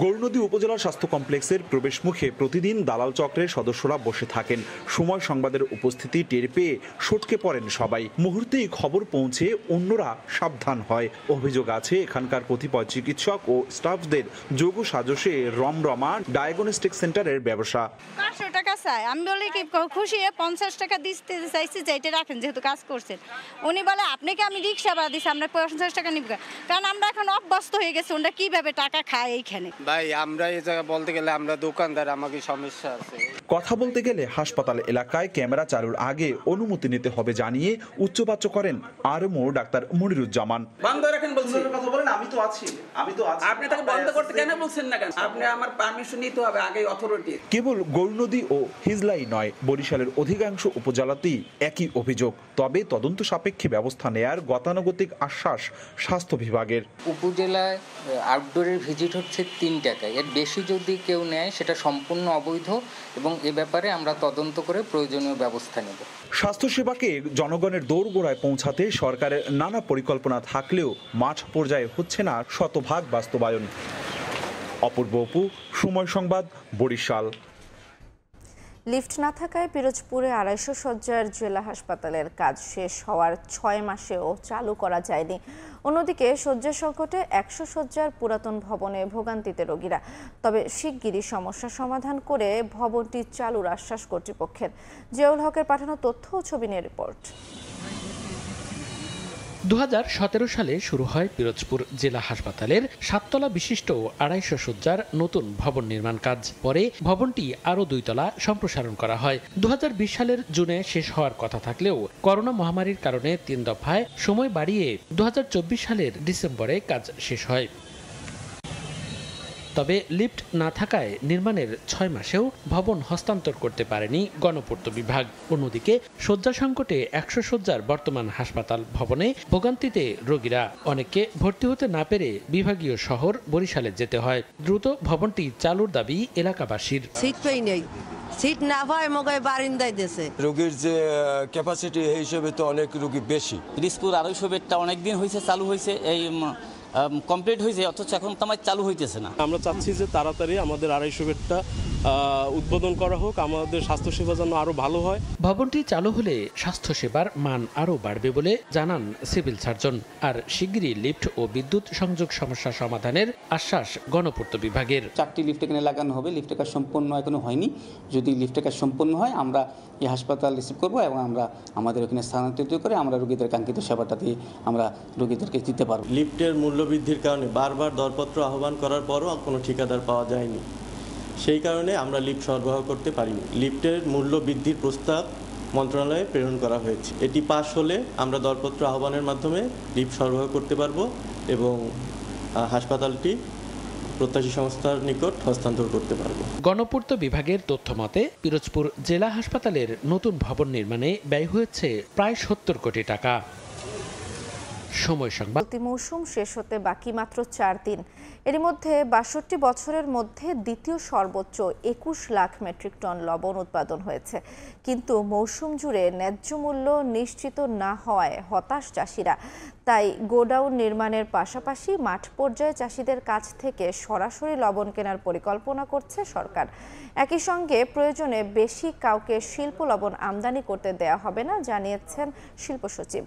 গৌরনদী উপজেলা স্বাস্থ্য কমপ্লেক্সের প্রবেশ মুখে প্রতিদিন দালাল চক্রের সদস্যরা বসে থাকেন। সময় সংবাদের উপস্থিতি টের পেয়ে সটকে পড়েন সবাই। মুহূর্তেই খবর পৌঁছে অন্যরা সাবধান হয়। অভিযোগ আছে এখানকার কতিপয় চিকিৎসক ও স্টাফদের যোগ সাজসে রমরমা ডায়াগনস্টিক সেন্টারের ব্যবসা। 500 টাকা চাই, আমি বলি কি খুশি 50 টাকা দিতে চাইছি যে এটা রাখেন যেহেতু কাজ করছেন। উনি বলে আপনাকে আমি রিক্সা ভাড়া দিচ্ছি, আমরা 50 টাকা নিব, কারণ আমরা এখন অভ্যস্ত হয়ে গেছি ওরা কিভাবে টাকা খায় এইখানে। ভাই আমরা এই জায়গা বলতে গেলে আমরা দোকানদার, আমাকে সমস্যা আছে। কথা বলতে গেলে হাসপাতাল এলাকায় ক্যামেরা চালুর আগে অনুমতি নিতে হবে জানিয়ে উচ্চবাচ্য করেন আরএমও ডাক্তার মনিরুজ্জামান। বন্ধ রাখেন বলছি, কথা বলেন, আমি তো আছি। আপনি তাকে বন্ধ করতে কেন বলছেন না কেন? আপনি আমার পারমিশন নিতে হবে আগে অথরিটি। কেবল গৌরনদী ও হিজলাই নয়, বরিশালের অধিকাংশ উপজেলাতেই একই অভিযোগ। তবে তদন্ত সাপেক্ষে ব্যবস্থা নেয়ার গতানুগতিক আশ্বাস স্বাস্থ্য বিভাগের। উপজেলায় আউটডোরের ভিজিট হচ্ছে 3 টাকা, এর বেশি যদি কেউ নেয় সেটা সম্পূর্ণ অবৈধ এবং এ ব্যাপারে আমরা তদন্ত করে প্রয়োজনীয় ব্যবস্থা নেব। স্বাস্থ্যসেবাকে জনগণের দোরগোড়ায় পৌঁছাতে সরকারের নানা পরিকল্পনা থাকলেও মাঠ পর্যায়ে হচ্ছে না শতভাগ বাস্তবায়ন। অপূর্ব অপু, সময় সংবাদ, বরিশাল। লিফট না থাকায় পিরোজপুরে 250 শয্যার জেলা হাসপাতালের কাজ শেষ হওয়ার 6 মাসেও চালু করা যায়নি। অন্যদিকে শয্যা সংকটে 100 শয্যার পুরাতন ভবনে ভোগান্তিতে রোগীরা। তবে শিগগিরই সমস্যা সমাধান করে ভবনটি চালুর আশ্বাস কর্তৃপক্ষের। জিয়াউল হকের পাঠানো তথ্য ও ছবি নিয়ে রিপোর্ট। 2017 সালে শুরু হয় পিরোজপুর জেলা হাসপাতালের 7 তলা বিশিষ্ট 250 শয্যার নতুন ভবন নির্মাণ কাজ। পরে ভবনটি আরও 2 তলা সম্প্রসারণ করা হয়। 2020 সালের জুনে শেষ হওয়ার কথা থাকলেও করোনা মহামারীর কারণে 3 দফায় সময় বাড়িয়ে 2024 সালের ডিসেম্বরে কাজ শেষ হয়। তবে লিফট না থাকায় নির্মাণের 6 মাসেও ভবন হস্তান্তর করতে পারেনি গণপূর্ত বিভাগ। অন্যদিকে শয্যা সংকটে 100 শয্যার বর্তমান হাসপাতাল ভবনে ভোগান্তিতে রোগীরা। অনেককে ভর্তি হতে না পেরে বিভাগীয় শহর বরিশালে যেতে হয়। দ্রুত ভবনটি চালুর দাবি এলাকাবাসীর। সিট পাই নেই, সিট না পায় মগাই বারিন্দায় দেশে। রোগীর যে ক্যাপাসিটি এই হিসেবে তো অনেক রোগী বেশি। পিরোজপুর 250 বেডটা অনেকদিন হয়েছে চালু হয়েছে, এই কমপ্লিট হয়েছে, অথচ এখন তো আমার চালু হইতেছে না। আমরা চাচ্ছি যে তাড়াতাড়ি আমাদের 250 বেডটা উদ্বোধন করা হোক, আমাদের স্বাস্থ্যসেবা যেন আরও ভালো হয়। ভবনটি চালু হলে স্বাস্থ্যসেবার মান আরও বাড়বে বলে জানান সিভিল সার্জন। আর শিগগিরই লিফট ও বিদ্যুৎ সংযোগ সমস্যা সমাধানের আশ্বাস গণপূর্ত বিভাগের। 4টি লিফট এখানে লাগানো হবে, লিফটের কাজ সম্পূর্ণ এখনো হয়নি। যদি লিফটের কাজ সম্পূর্ণ হয় আমরা এই হাসপাতাল রিসিভ করব এবং আমরা আমাদের ওখানে স্থানান্তরিত করে আমরা রোগীদের কাঙ্ক্ষিত সেবাটা দিয়ে আমরা রোগীদেরকে দিতে পারব। লিফটের মূল্য বৃদ্ধির কারণে বারবার দরপত্র আহ্বান করার পরও কোনো ঠিকাদার পাওয়া যায়নি। সেই কারণে আমরা লিফট সরবরাহ করতে পারিনি। লিফটের মূল্য বৃদ্ধির প্রস্তাব মন্ত্রণালয়ে প্রেরণ করা হয়েছে। এটি পাস হলে আমরা দরপত্র আহ্বানের মাধ্যমে লিফট সরবরাহ করতে পারবো এবং হাসপাতালটি প্রত্যাশী সংস্থার নিকট হস্তান্তর করতে পারবো। গণপূর্ত বিভাগের তথ্য মতে পিরোজপুর জেলা হাসপাতালের নতুন ভবন নির্মাণে ব্যয় হয়েছে প্রায় 70 কোটি টাকা। সময় সংবাদ। প্রতি মৌসুম শেষ হতে বাকি মাত্র 4 দিন। এর মধ্যে 62 বছরের মধ্যে দ্বিতীয় সর্বোচ্চ 21 লাখ মেট্রিক টন লবণ উৎপাদন হয়েছে। কিন্তু মৌসুম জুড়ে ন্যায্য মূল্য নিশ্চিত না হওয়ায় হতাশ চাষিরা। তাই গোডাউন নির্মাণের পাশাপাশি মাঠ পর্যায়ে চাষিদের কাছ থেকে সরাসরি লবণ কেনার পরিকল্পনা করছে সরকার। একই সঙ্গে প্রয়োজনে বেশি কাউকে শিল্প লবণ আমদানি করতে দেয়া হবে না, জানিয়েছেন শিল্প সচিব।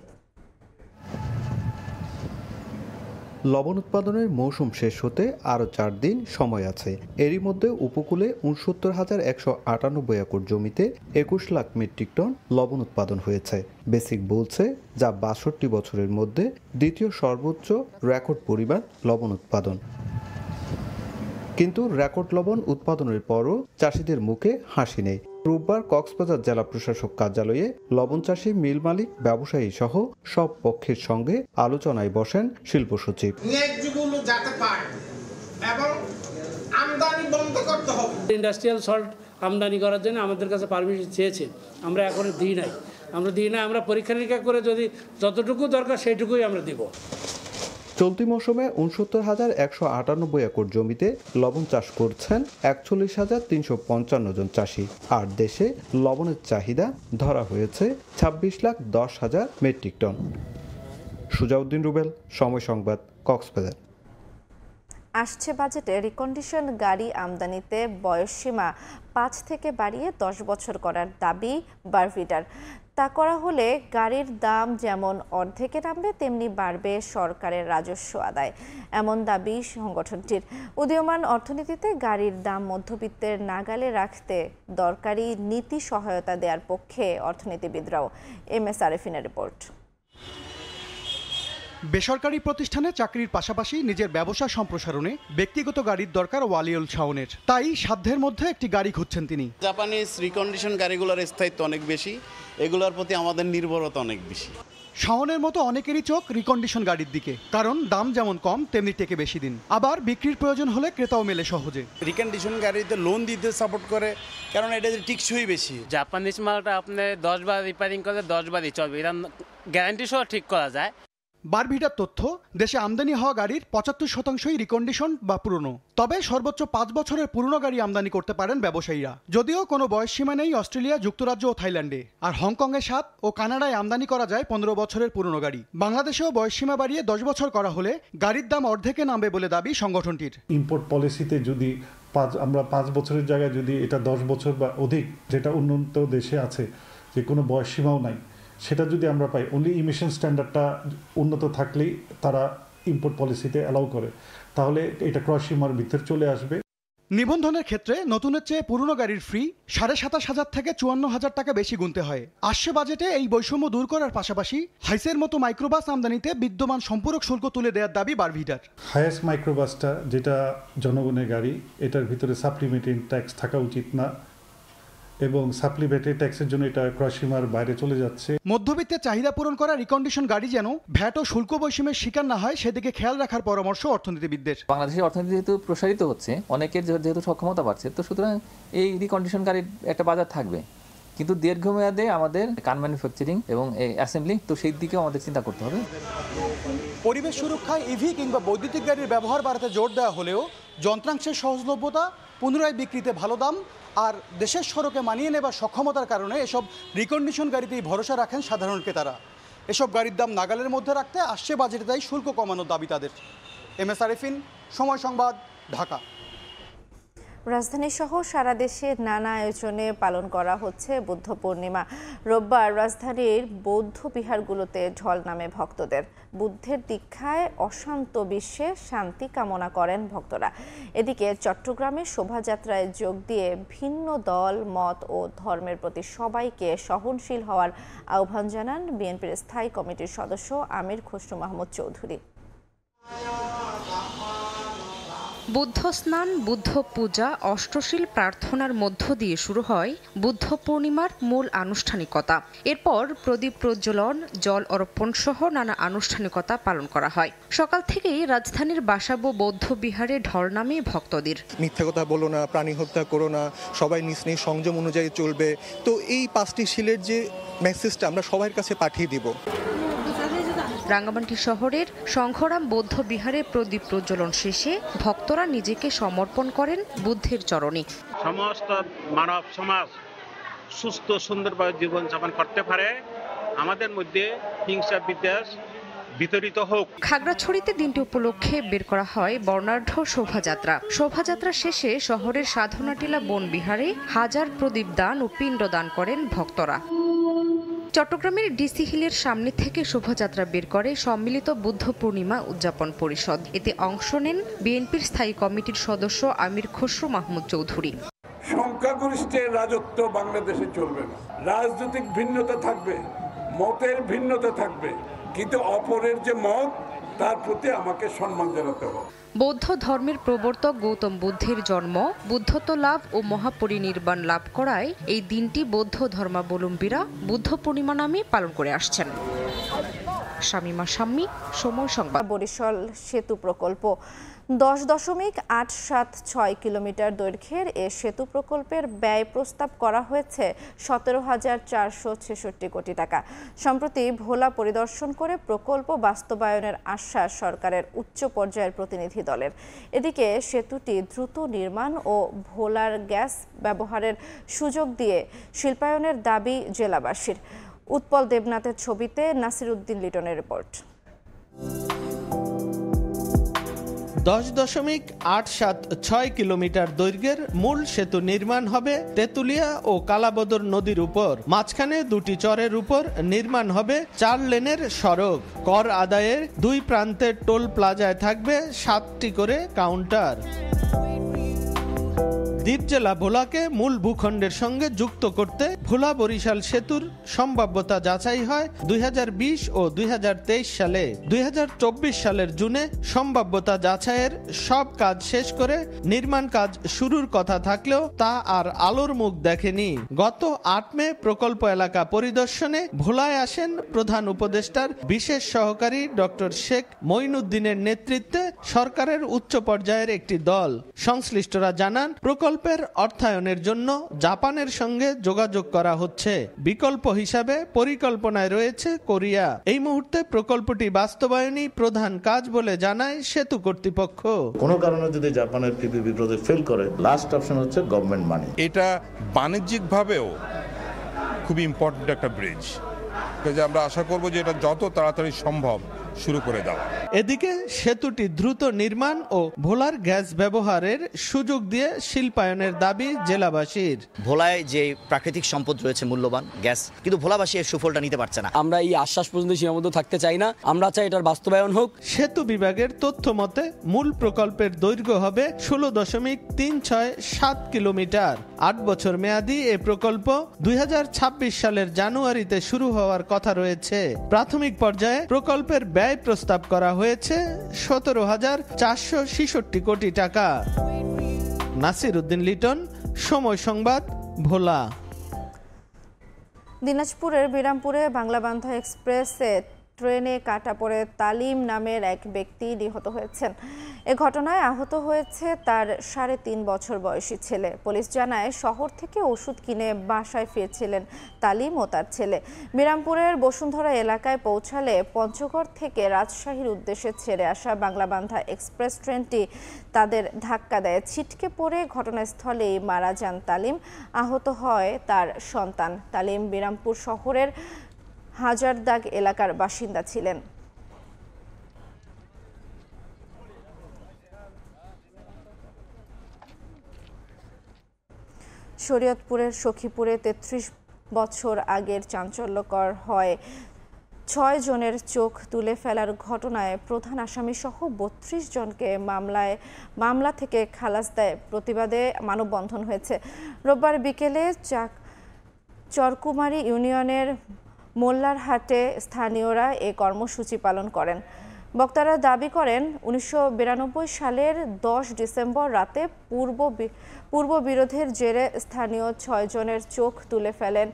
লবণ উৎপাদনের মৌসুম শেষ হতে আরও 4 দিন সময় আছে। এরই মধ্যে উপকূলে ৬৯,১৯৮ একর জমিতে ২১ লাখ মেট্রিক টন লবণ উৎপাদন হয়েছে। বেসিক বলছে যা ৬২ বছরের মধ্যে দ্বিতীয় সর্বোচ্চ রেকর্ড পরিমাণ লবণ উৎপাদন। কিন্তু রেকর্ড লবণ উৎপাদনের পরও চাষিদের মুখে হাসি নেই। রোববার কক্সবাজার জেলা প্রশাসক কার্যালয়ে লবণ চাষী, মিল মালিক, ব্যবসায়ী সহ সব পক্ষের সঙ্গে আলোচনায় বসেন শিল্প সচিব। ইন্ডাস্ট্রিয়াল সল্ট আমদানি করার জন্য আমাদের কাছে পারমিশন চেয়েছে, আমরা এখনো দিই নাই। আমরা পরীক্ষা নিরীক্ষা করে যদি যতটুকু দরকার সেইটুকুই আমরা দিব। চলতি মৌসুমে ৬৯,১৯৮ একর জমিতে লবণ চাষ করছেন ৪১,৩৫৫ জন চাষি। আর দেশে লবণের চাহিদা ধরা হয়েছে ২৬,১০,০০০ মেট্রিক টন। সুজাউদ্দিন রুবেল, সময় সংবাদ, কক্সবাজার। আসছে বাজেটে রিকন্ডিশন গাড়ি আমদানিতে বয়সসীমা 5 থেকে বাড়িয়ে 10 বছর করার দাবি বারভিটার। তা করা হলে গাড়ির দাম যেমন অর্ধেকে নামবে, তেমনি বাড়বে সরকারের রাজস্ব আদায়, এমন দাবি সংগঠনটির। উদীয়মান অর্থনীতিতে গাড়ির দাম মধ্যবিত্তের নাগালে রাখতে দরকারি নীতি সহায়তা দেওয়ার পক্ষে অর্থনীতিবিদরাও। MS আরেফিনের report. বেসরকারি প্রতিষ্ঠানে চাকরির পাশাপাশি নিজের ব্যবসা সম্প্রসারণে ব্যক্তিগত গাড়ির দরকার ওয়ালিউল শাওনের। তাই সাধ্যের মধ্যে একটি গাড়ি খুঁজছেন তিনি। জাপানিজ রিকন্ডিশন গাড়িগুলোর স্থায়িত্ব অনেক বেশি, এগুলোর প্রতি আমাদের নির্ভরতা অনেক বেশি। শাওনের মতো অনেকেরই চোখ রিকন্ডিশন গাড়ির দিকে, কারণ দাম যেমন কম তেমনি টেকে বেশি দিন, আবার বিক্রির প্রয়োজন হলে ক্রেতাও মেলে সহজে। রিকন্ডিশন গাড়িতে লোন দিতে সাপোর্ট করে, কারণ এটা টিকসই বেশি। জাপানিজ মালটা আপনি 10 বার রিপেয়ারিং করলে 10 বারই চলবে, এটা গ্যারান্টি সহ ঠিক করা যায়। বারভিটার তথ্য, দেশে আমদানি হওয়া গাড়ির 75%ই রিকন্ডিশন বা পুরনো। তবে সর্বোচ্চ 5 বছরের পুরনো গাড়ি আমদানি করতে পারেন ব্যবসায়ীরা। যদিও কোনো বয়সসীমা নেই অস্ট্রেলিয়া, যুক্তরাজ্য ও থাইল্যান্ডে। আর হংকংয়ে 7 ও কানাডায় আমদানি করা যায় 15 বছরের পুরনো গাড়ি। বাংলাদেশেও বয়সসীমা বাড়িয়ে 10 বছর করা হলে গাড়ির দাম অর্ধেকে নামবে বলে দাবি সংগঠনটির। ইম্পোর্ট পলিসিতে যদি আমরা 5 বছরের জায়গায় যদি এটা 10 বছর বা অধিক, যেটা উন্নত দেশে আছে, যে কোনো বয়সসীমাও নাই, সেটা যদি আমরা পাই, অনলি ইমিশন স্ট্যান্ডার্ডটা উন্নত থাকলেই তারা ইম্পোর্ট পলিসিতে অ্যালাউ করে, তাহলে এটা ক্রয় সীমার ভিতরে চলে আসবে। নিবন্ধনের ক্ষেত্রে নতুনের চেয়ে পুরনো গাড়ির ফি 27,500 থেকে 54,000 টাকা বেশি গুনতে হয়। আসছে বাজেটে এই বৈষম্য দূর করার পাশাপাশি হাইসের মতো মাইক্রোবাস আমদানিতে বিদ্যমান সম্পূরক শুল্ক তুলে দেওয়ার দাবি বারভিটার। হাইয়েস্ট মাইক্রোবাসটা যেটা জনগণের গাড়ি, এটার ভিতরে সাপ্লিমেন্টারি ট্যাক্স থাকা উচিত না, এবং সাপ্লিমেন্টারি ট্যাক্সের জন্য এটা ক্রয়সীমার বাইরে চলে যাচ্ছে। মধ্যবিত্তের চাহিদা পূরণ করা রিকন্ডিশন গাড়ি যেন ভ্যাট ও শুল্ক বৈষম্যের শিকার না হয়, সেদিকে খেয়াল রাখার পরামর্শ অর্থনীতিবিদদের। বাংলাদেশের অর্থনীতি যেহেতু প্রসারিত হচ্ছে, অনেকের যেহেতু সক্ষমতা বাড়ছে, তো সুতরাং এই রিকন্ডিশন গাড়ির একটা বাজার থাকবে, কিন্তু দীর্ঘমেয়াদে আমাদের কার ম্যানুফ্যাকচারিং এবং অ্যাসেম্বলি, তো সেই দিকেও আমাদের চিন্তা করতে হবে। পরিবেশ সুরক্ষায় ইভি কিংবা বৈদ্যুতিক গাড়ির ব্যবহার বাড়াতে জোর দেওয়া হলেও যন্ত্রাংশের সহজলভ্যতা, পুনরায় বিক্রিতে ভালো দাম আর দেশের সড়কে মানিয়ে নেবার সক্ষমতার কারণে এসব রিকন্ডিশন গাড়িতেই ভরসা রাখেন সাধারণ ক্রেতারা। এসব গাড়ির দাম নাগালের মধ্যে রাখতে আসছে বাজেটে তাই শুল্ক কমানোর দাবি তাদের। MS আরিফিন, সময় সংবাদ, ঢাকা। রাজধানী সহ সারা দেশে নানা আয়োজনে পালন করা হচ্ছে বুদ্ধ পূর্ণিমা। রোববার রাজধানীর বৌদ্ধ বিহারগুলোতে ঢল নামে ভক্তদের। বুদ্ধের দীক্ষায় অশান্ত বিশ্বে শান্তি কামনা করেন ভক্তরা। এদিকে চট্টগ্রামে শোভাযাত্রায় যোগ দিয়ে ভিন্ন দল, মত ও ধর্মের প্রতি সবাইকে সহনশীল হওয়ার আহ্বান জানান বিএনপির স্থায়ী কমিটির সদস্য আমির খসরু মাহমুদ চৌধুরী। বুদ্ধ স্নান, বুদ্ধ পূজা, অষ্টশীল প্রার্থনার মধ্য দিয়ে শুরু হয় বুদ্ধ পূর্ণিমার মূল আনুষ্ঠানিকতা। এরপর প্রদীপ প্রজ্বলন, জল অর্পণ সহ নানা আনুষ্ঠানিকতা পালন করা হয়। সকাল থেকেই রাজধানীর বাসাবো বৌদ্ধ বিহারে ঢল নামে ভক্তদের। মিথ্যা কথা বলো না, প্রাণী হত্যা করো না, সবাই নিজ নিজ সংযম অনুযায়ী চলবে। তো এই 5টি শিলের যে মেসেজটা আমরা সবার কাছে পাঠিয়ে দিব। রাঙ্গামাটি শহরের সংঘরাম বৌদ্ধ বিহারে প্রদীপ প্রজ্বলন শেষে ভক্তরা নিজেকে সমর্পণ করেন বুদ্ধের চরণে। সমস্ত মানব সমাজ সুস্থ সুন্দরভাবে জীবনযাপন করতে পারে, আমাদের মধ্যে হিংসা বিদ্বেষ বিতরিত হোক। খাগড়াছড়িতে দিনটি উপলক্ষে বের করা হয় বর্ণাঢ্য শোভাযাত্রা। শোভাযাত্রা শেষে শহরের সাধনাটিলা বন বিহারে হাজার প্রদীপ দান ও পিণ্ড দান করেন ভক্তরা। চট্টগ্রামের ডিসি হিলের সামনে থেকে শোভাযাত্রা বের করে সম্মিলিত বুদ্ধ পূর্ণিমা উদযাপন পরিষদ। এতে অংশ নেন বিএনপির স্থায়ী কমিটির সদস্য আমির খসরু মাহমুদ চৌধুরী। সংখ্যাগরিষ্ঠের রাজত্ব বাংলাদেশে চলবে না। রাজনৈতিক ভিন্নতা থাকবে, মতের ভিন্নতা থাকবে, কিন্তু অপরের যে মত তার প্রতি আমাকে সম্মান জানাতে হবে। বৌদ্ধ ধর্মের প্রবর্তক গৌতম বুদ্ধের জন্ম, বুদ্ধত্ব লাভ ও মহাপরিনির্বাণ লাভ করায় এই দিনটি বৌদ্ধ ধর্মাবলম্বীরা বুদ্ধ পূর্ণিমা নামে পালন করে আসছেন। শামিমা শাম্মী, সময় সংবাদ। বরিশাল সেতু প্রকল্প 10.876 কিলোমিটার দৈর্ঘ্যের এ সেতু প্রকল্পের ব্যয় প্রস্তাব করা হয়েছে 17,466 কোটি টাকা। সম্প্রতি ভোলা পরিদর্শন করে প্রকল্প বাস্তবায়নের আশ্বাস সরকারের উচ্চ পর্যায়ের প্রতিনিধি দলের। এদিকে সেতুটি দ্রুত নির্মাণ ও ভোলার গ্যাস ব্যবহারের সুযোগ দিয়ে শিল্পায়নের দাবি জেলাবাসীর। উৎপল দেবনাথের ছবিতে নাসির উদ্দিন লিটনের রিপোর্ট। 10.876 কিলোমিটার দৈর্ঘ্যের মূল সেতু নির্মাণ হবে তেঁতুলিয়া ও কালাবদর নদীর উপর। মাঝখানে দুটি চরের উপর নির্মাণ হবে 4 লেনের সড়ক। কর আদায়ের 2 প্রান্তের টোল প্লাজায় থাকবে 7টি করে কাউন্টার। দ্বীপ জেলা ভোলাকে মূল ভূখণ্ডের সঙ্গে যুক্ত করতে ভোলা বরিশাল সেতুর সম্ভাব্যতা যাচাই হয় 2020 ও 2023 সালে। 2024 সালের জুনে সম্ভাব্যতা যাচাইয়ের সব কাজ শেষ করে নির্মাণ কাজ শুরুর কথা থাকলেও তা আর আলোর মুখ দেখেনি। গত 8 মে প্রকল্প এলাকা পরিদর্শনে ভোলায় আসেন প্রধান উপদেষ্টার বিশেষ সহকারী ডক্টর শেখ মঈনুদ্দিনের নেতৃত্বে সরকারের উচ্চ পর্যায়ের একটি দল। সংশ্লিষ্টরা জানান, প্রকল্পের অর্থায়নের জন্য জাপানের সঙ্গে যোগাযোগ করা হচ্ছে। বিকল্প হিসাবে পরিকল্পনায় রয়েছে কোরিয়া। এই মুহূর্তে প্রকল্পটি বাস্তবায়নই প্রধান কাজ বলে জানায় সেতু কর্তৃপক্ষ। কোনো কারণে যদি জাপানের পিপিপি প্রজেক্ট ফেল করে, লাস্ট অপশন হচ্ছে গভর্নমেন্ট মানি। এটা বাণিজ্যিকভাবেও খুব ইম্পর্টেন্ট একটা ব্রিজ, আমরা আশা করব যে এটা যত তাড়াতাড়ি সম্ভব শুরু করে দাও। এদিকে সেতুটি দ্রুত নির্মাণ ও ভোলার গ্যাস ব্যবহারের সুযোগ দিয়ে শিল্পায়নের দাবি জেলাবাসীর। ভোলায় যে প্রাকৃতিক সম্পদ রয়েছে মূল্যবান গ্যাস, কিন্তু ভোলাবাসী এর সুফলটা নিতে পারছে না। আমরা এই আশ্বাস পর্যন্ত সীমাবদ্ধ থাকতে চাই না, আমরা চাই এটার বাস্তবায়ন হোক। সেতু বিভাগের তথ্য মতে মূল প্রকল্পের দৈর্ঘ্য হবে 16.367 কিলোমিটার। 8 বছর মেয়াদী এ প্রকল্প 2026 সালের জানুয়ারিতে শুরু হওয়ার কথা রয়েছে। প্রাথমিক পর্যায়ে প্রকল্পের ব্যয় প্রস্তাব করা হয়েছে 17,466 কোটি টাকা। নাসির উদ্দিন লিটন, সময় সংবাদ, ভোলা। দিনাজপুরের বিরামপুরে বাংলাবান্ধা এক্সপ্রেসে ট্রেনে কাটা পড়ে তালিম নামের এক ব্যক্তি নিহত হয়েছেন। এ ঘটনায় আহত হয়েছে তার 3.5 বছর বয়সী ছেলে। পুলিশ জানায়, শহর থেকে ওষুধ কিনে বাসায় ফিরছিলেন তালিম ও তার ছেলে। বিরামপুরের বসুন্ধরা এলাকায় পৌঁছালে পঞ্চগড় থেকে রাজশাহীর উদ্দেশ্যে ছেড়ে আসা বাংলাবান্ধা এক্সপ্রেস ট্রেনটি তাদের ধাক্কা দেয়। ছিটকে পড়ে ঘটনাস্থলেই মারা যান তালিম, আহত হয় তার সন্তান। তালিম বিরামপুর শহরের হাজারদাগ এলাকার বাসিন্দা ছিলেন। শরীয়তপুরের সখীপুরে 33 বছর আগের চাঞ্চল্যকর হয় 6 জনের চোখ তুলে ফেলার ঘটনায় প্রধান আসামি সহ 32 জনকে মামলা থেকে খালাস দেয় প্রতিবাদে মানববন্ধন হয়েছে। রোববার বিকেলে চরকুমারী ইউনিয়নের মোল্লারহাটে স্থানীয়রা এ কর্মসূচি পালন করেন। বক্তারা দাবি করেন, 1992 সালের 10 ডিসেম্বর রাতে পূর্ব বিরোধের জেরে স্থানীয় 6 জনের চোখ তুলে ফেলেন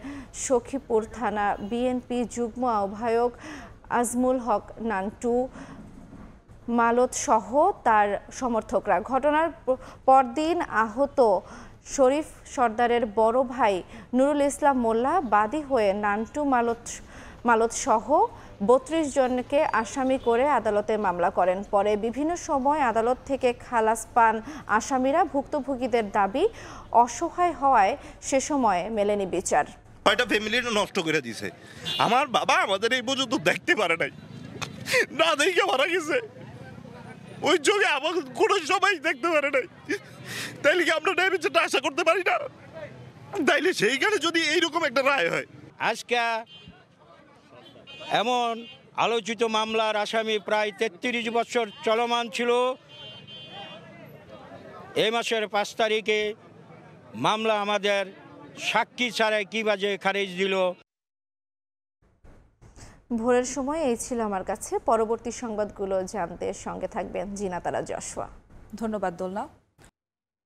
সখীপুর থানা বিএনপি যুগ্ম আহ্বায়ক আজমুল হক নান্টু মালত সহ তার সমর্থকরা। ঘটনার পরদিন আহত শরীফ সর্দারের বড় ভাই নুরুল ইসলাম মোল্লা বাদী হয়ে নান্টু মালত সহ 32 জনকে আসামি করে আদালতে মামলা করেন। পরে বিভিন্ন সময় আদালত থেকে খালাস পান আসামিরা। ভুক্তভোগীদের দাবি, অসহায় হওয়ায় সে সময় মেলেনি বিচার। কয়টা ফ্যামিলিটা নষ্ট করে দিছে। আমার বাবা আমাদের এই পর্যন্ত দেখতে পারে নাই, না দেখে মারা গেছে। ওই যোগে আমার কোনো সবাই দেখতে পারে নাই। তাইলে কি আমরা ন্যায় বিচারটা আশা করতে পারি না? তাইলে সেইখানে যদি এইরকম একটা রায় হয়। আজকে এমন আলোচিত মামলার আসামি প্রায় 33 বছর চলমান ছিল। এই মাসের 5 তারিখে মামলা আমাদের সাক্ষী ছাড়াই কি বাজে খারিজ দিল। ভোরের সময় এই ছিল আমার কাছে। পরবর্তী সংবাদগুলো জানতে সঙ্গে থাকবেন জিনাতারা জশোয়া। ধন্যবাদ দোলনা।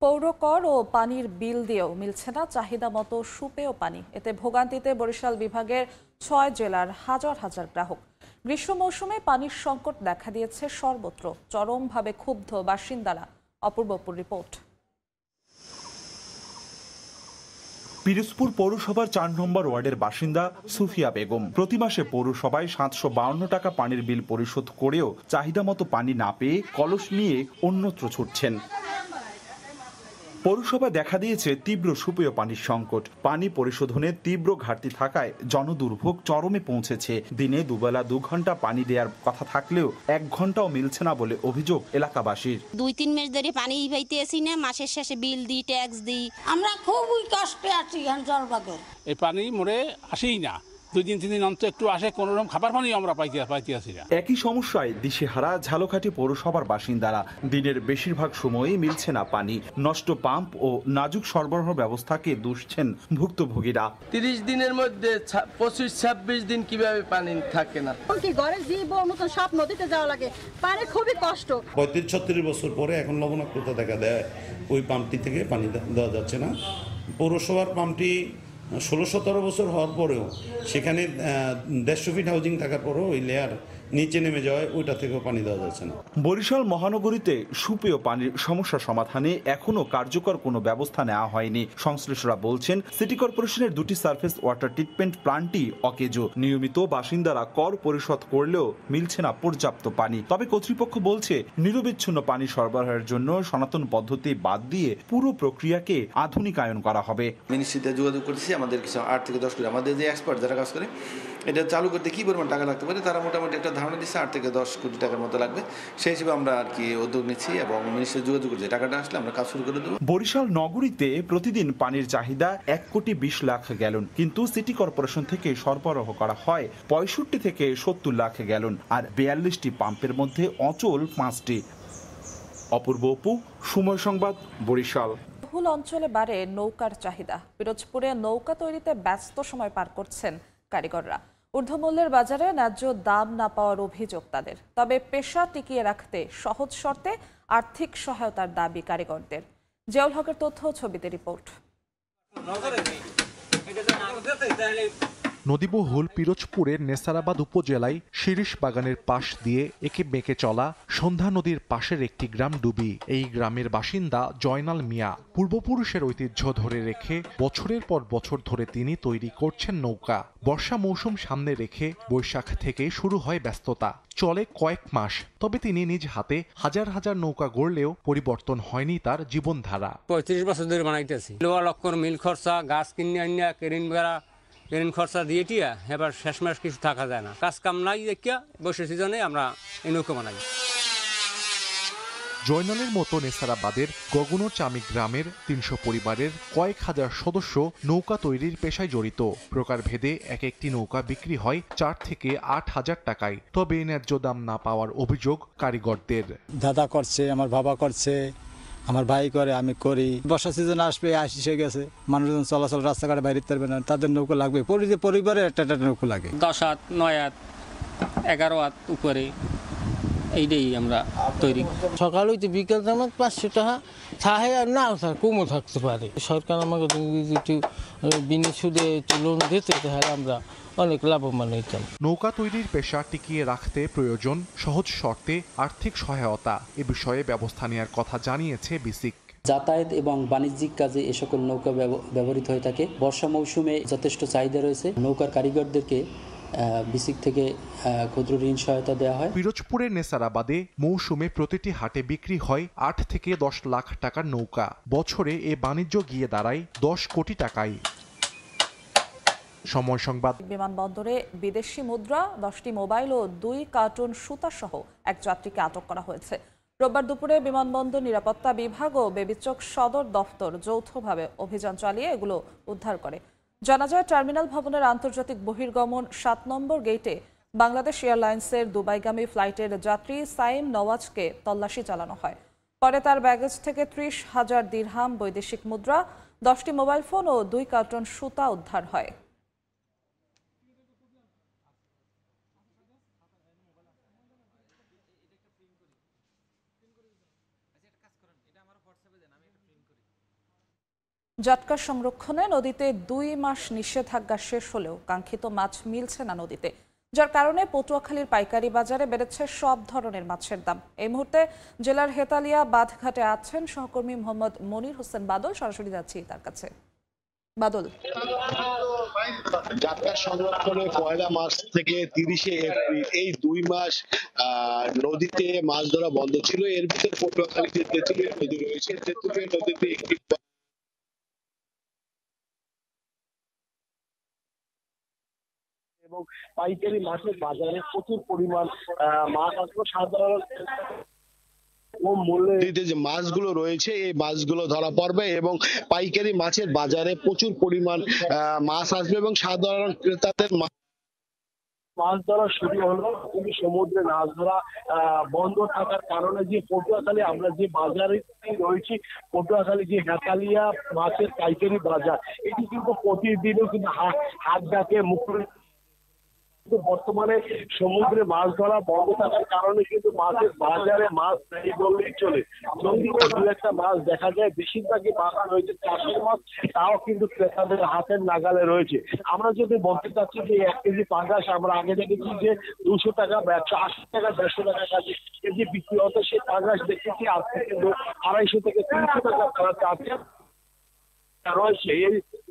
পৌর কর ও পানির বিল দিয়েও মিলছে না চাহিদা মতো সুপেয় পানি। এতে ভোগান্তিতে বরিশাল বিভাগের 6 জেলার হাজার হাজার গ্রাহক। গ্রীষ্ম মৌসুমে পানির সংকট দেখা দিয়েছে সর্বত্র। চরমভাবে ক্ষুব্ধ বাসিন্দারা। অপূর্বপুর রিপোর্ট। পিরোজপুর পৌরসভার 4 নম্বর ওয়ার্ডের বাসিন্দা সুফিয়া বেগম প্রতি মাসে পৌরসভায় 752 টাকা পানির বিল পরিশোধ করেও চাহিদা মতো পানি না পেয়ে কলস নিয়ে অন্যত্র ছুটছেন। পৌরসভায় দেখা দিয়েছে তীব্র সুপেয় পানির সংকট। পানি পরিশোধনে তীব্র ঘাটতি থাকায় জনদুর্ভোগ চরমে পৌঁছেছে। দিনে দুবেলা 2 ঘন্টা পানি দেওয়ার কথা থাকলেও 1 ঘন্টাও মিলছে না বলে অভিযোগ এলাকাবাসীর। 2-3 মাস ধরে পানি পাইতে আসি না, মাসের শেষে বিল দিই, ট্যাক্স দিই, আমরা খুবই কষ্টে আছি। এই পানি মোড়ে আসেই না, 2 দিন 3 দিন অন্তর একটু আসে, কোনো রকম খাবার পানি আমরা পাইতেছি না। একই সমস্যায় দিশেহারা ঝালকাঠি পৌরসভার বাসিন্দারা। দিনের বেশিরভাগ সময়ই মিলছে না পানি। নষ্ট পাম্প ও নাজুক সরবরাহ ব্যবস্থাকে দুষছেন ভুক্তভোগীরা। 30 দিনের মধ্যে 25-26 দিন কিভাবে পানি থাকে না? ঘরে জীবন মতো সব নদীতে যাওয়া লাগে, পানি খুবই কষ্ট। 35-36 বছর পরে এখন লবণাক্ততা দেখা দেয়, ওই পাম্পটি থেকে পানি দেওয়া যাচ্ছে না। পৌরসভার পাম্পটি 16-17 বছর হওয়ার পরেও সেখানে 150 ফিট হাউজিং থাকার পরেও ওই লেয়ার নিচে নেমে যাওয়ায় ওইটা থেকেও পানি দেওয়া যাচ্ছে না। বরিশাল মহানগরীতে সুপেয় পানির সমস্যা সমাধানে এখনো কার্যকর কোনো ব্যবস্থা নেওয়া হয়নি। সংশ্লিষ্টরা বলছেন, সিটি কর্পোরেশনের 2টি সারফেস ওয়াটার ট্রিটমেন্ট প্ল্যান্টই অকেজো। নিয়মিত বাসিন্দারা কর পরিশোধ করলেও মিলছে না পর্যাপ্ত পানি। তবে কর্তৃপক্ষ বলছে, নিরবিচ্ছিন্ন পানি সরবরাহের জন্য সনাতন পদ্ধতি বাদ দিয়ে পুরো প্রক্রিয়াকে আধুনিকায়ন করা হবে। মিনিস্ট্রিতে যোগাযোগ করতেছি, আমাদের কিছু 8 থেকে 10 কোটি, আমাদের যে এক্সপার্ট যারা কাজ করে এটা চালু করতে কি পরিমাণ টাকা লাগতে পারে তারা মোটামুটি একটা ধারণা দিচ্ছে 8 থেকে 10 কোটি টাকার মতো লাগবে। সেই হিসেবে আমরা আর কি উদ্যোগ নিচ্ছি এবং মিনিস্ট্রি যোগাযোগ করছি, টাকাটা আসলে আমরা কাজ শুরু করে দেবো। বরিশাল নগরীতে প্রতিদিন পানির চাহিদা 1,20,00,000 গ্যালন, কিন্তু সিটি কর্পোরেশন থেকে সরবরাহ করা হয় 65 থেকে 70 লাখ গ্যালন, আর 42টি পাম্পের মধ্যে অচল 5টি। অপূর্ব অপু, সময় সংবাদ, বরিশাল। বহুল অঞ্চলে বাড়ে নৌকার চাহিদা। পিরোজপুরে নৌকা তৈরিতে ব্যস্ত সময় পার করছেন কারিগররা। ঊর্ধ্বমূল্যের বাজারে ন্যায্য দাম না পাওয়ার অভিযোগ তাদের। তবে পেশা টিকিয়ে রাখতে সহজ শর্তে আর্থিক সহায়তার দাবি কারিগরদের। জিয়াউল হকের তথ্য, ছবিতে রিপোর্ট। নদীবহুল পিরোজপুরের নেসারাবাদ উপজেলায় শিরিষ বাগানের পাশ দিয়ে একে বেঁকে চলা সন্ধ্যা নদীর পাশের একটি গ্রাম ডুবি। এই গ্রামের বাসিন্দা জয়নাল মিয়া পূর্বপুরুষের ঐতিহ্য ধরে রেখে বছরের পর বছর ধরে তিনি তৈরি করছেন নৌকা। বর্ষা মৌসুম সামনে রেখে বৈশাখ থেকে শুরু হয় ব্যস্ততা, চলে কয়েক মাস। তবে তিনি নিজ হাতে হাজার হাজার নৌকা গড়লেও পরিবর্তন হয়নি তার জীবনধারা। 35 বছর ধরে বানাইতেছি। লোহা লক্কর মিল খরচা, গাছ কিনে আনিয়া কেরিন খরচা দিয়ে টিয়া এবার শেষ মাস কিছু থাকা যায় না। কাজ কাম নাই দেখিয়া বর্ষা সিজনে আমরা এই নৌকা বানাই। জয়নালের মতো নেসারাবাদের গগনো চামি গ্রামের 300 পরিবারের কয়েক হাজার সদস্য নৌকা তৈরির পেশায় জড়িত। প্রকারভেদে এক একটি নৌকা বিক্রি হয় 4 থেকে 8 হাজার টাকায়। তবে ন্যায্য দাম না পাওয়ার অভিযোগ কারিগরদের। দাদা করছে, আমার বাবা করছে, আমার ভাই করে, আমি করি। বর্ষা সিজন আসবে, এসে গেছে, মানুষজন চলাচল রাস্তাঘাটে বাইরে পারবে না, তাদের নৌকা লাগবে। পরিবারে একটা নৌকা লাগে। 10 হাত, 9 হাত, 11 হাত উপরে এইটাই আমরা তৈরি। সকাল হইতে বিকেল আমার 500 টাকা থাকে, আর না কমও থাকতে পারে। সরকার আমাকে একটু বিনা সুদে লোন দিতে, তাহলে আমরা অনেক লাভবান হইতাম। নৌকা তৈরির পেশা টিকিয়ে রাখতে প্রয়োজন সহজ শর্তে আর্থিক সহায়তা। এ বিষয়ে ব্যবস্থা নেওয়ার কথা জানিয়েছে বিসিক। যাতায়াত এবং বাণিজ্যিক কাজে এ সকল নৌকা ব্যবহৃত হয়ে থাকে। বর্ষা মৌসুমে যথেষ্ট চাহিদা রয়েছে। নৌকার কারিগরদেরকে বিসিক থেকে ক্ষুদ্র ঋণ সহায়তা দেওয়া হয়। পিরোজপুরের নেসারাবাদে মৌসুমে প্রতিটি হাটে বিক্রি হয় 8 থেকে 10 লাখ টাকার নৌকা। বছরে এ বাণিজ্য গিয়ে দাঁড়ায় 10 কোটি টাকায়। সময় সংবাদ। বিমানবন্দরে বিদেশি মুদ্রা, 10টি মোবাইল ও 2 কার্টুন সুতা সহ এক যাত্রীকে আটক করা হয়েছে। রোববার দুপুরে বিমানবন্দর নিরাপত্তা বিভাগ ও বেবিচক সদর দফতর যৌথভাবে অভিযান চালিয়ে এগুলো উদ্ধার করে। জানা যায়, টার্মিনাল ভবনের আন্তর্জাতিক বহির্গমন 7 নম্বর গেটে বাংলাদেশ এয়ারলাইন্সের দুবাইগামী ফ্লাইটের যাত্রী সাইম নওয়াজকে তল্লাশি চালানো হয়। পরে তার ব্যাগেজ থেকে 30,000 দিরহাম বৈদেশিক মুদ্রা, 10টি মোবাইল ফোন ও 2 কার্টন সুতা উদ্ধার হয়। জাটকা সংরক্ষণে নদীতে 2 মাস নিষেধাজ্ঞা শেষ হলেও কাঙ্ক্ষিত মাছ মিলছে না নদীতে, যার কারণে পটুয়াখালীর পাইকারি বাজারে বেড়েছে সব ধরনের মাছের দাম। এই মুহূর্তে জেলার হেতালিয়া বাঁধঘাটে আছেন সহকর্মী মোহাম্মদ মনির হোসেন বাদল। সরাসরি যাচ্ছি তার কাছে। বাদল, যাত্রা সংরক্ষণে 1 মার্চ থেকে 30 এপ্রিল এই 2 মাস নদীতে মাছ ধরা বন্ধ ছিল। এর ভিতরে পটুয়াখালী যে তেঁতুলিয়া নদী রয়েছে, তেঁতুলিয়া নদীতে একটি এবং পাইকারি মাছের বাজারে প্রচুর পরিমাণ মাছ আসবে। সাধারণ কম মূল্যে যে মাছগুলো রয়েছে এই মাছগুলো ধরা পড়বে এবং পাইকারি মাছের বাজারে প্রচুর পরিমাণ মাছ আসবে এবং সাধারণ ক্রেতাদের মাছ ধরা শুরু হলো, কিন্তু সমুদ্রে মাছ ধরা বন্ধ থাকার কারণে যে পটুয়াখালী আমরা যে বাজারে রয়েছি, পটুয়াখালী যে হেতালিয়া মাছের পাইকারি বাজার, এটি কিন্তু প্রতিদিনও কিন্তু হাট ডাকে মুখরিত। বর্তমানে সমুদ্রে মাছ ধরা বন্ধ থাকার কারণে কিন্তু মাছের বাজারে মাছ নেই বললেই চলে। নদীতে দু একটা মাছ দেখা যায়, বেশিরভাগই মাছ রয়েছে চাষের মাছ, তাও কিন্তু ক্রেতাদের হাতের নাগালে রয়েছে। আমরা যদি বলতে চাচ্ছি যে 1 কেজি পাঙ্গাস আমরা আগে দেখেছি যে 200 টাকা, 180 টাকা, 150 টাকা কেজি বিক্রি হতো, সেই পাঙ্গাস দেখেছি আজকে কিন্তু 250 থেকে 300 টাকা তারা চাচ্ছে রয়েছে।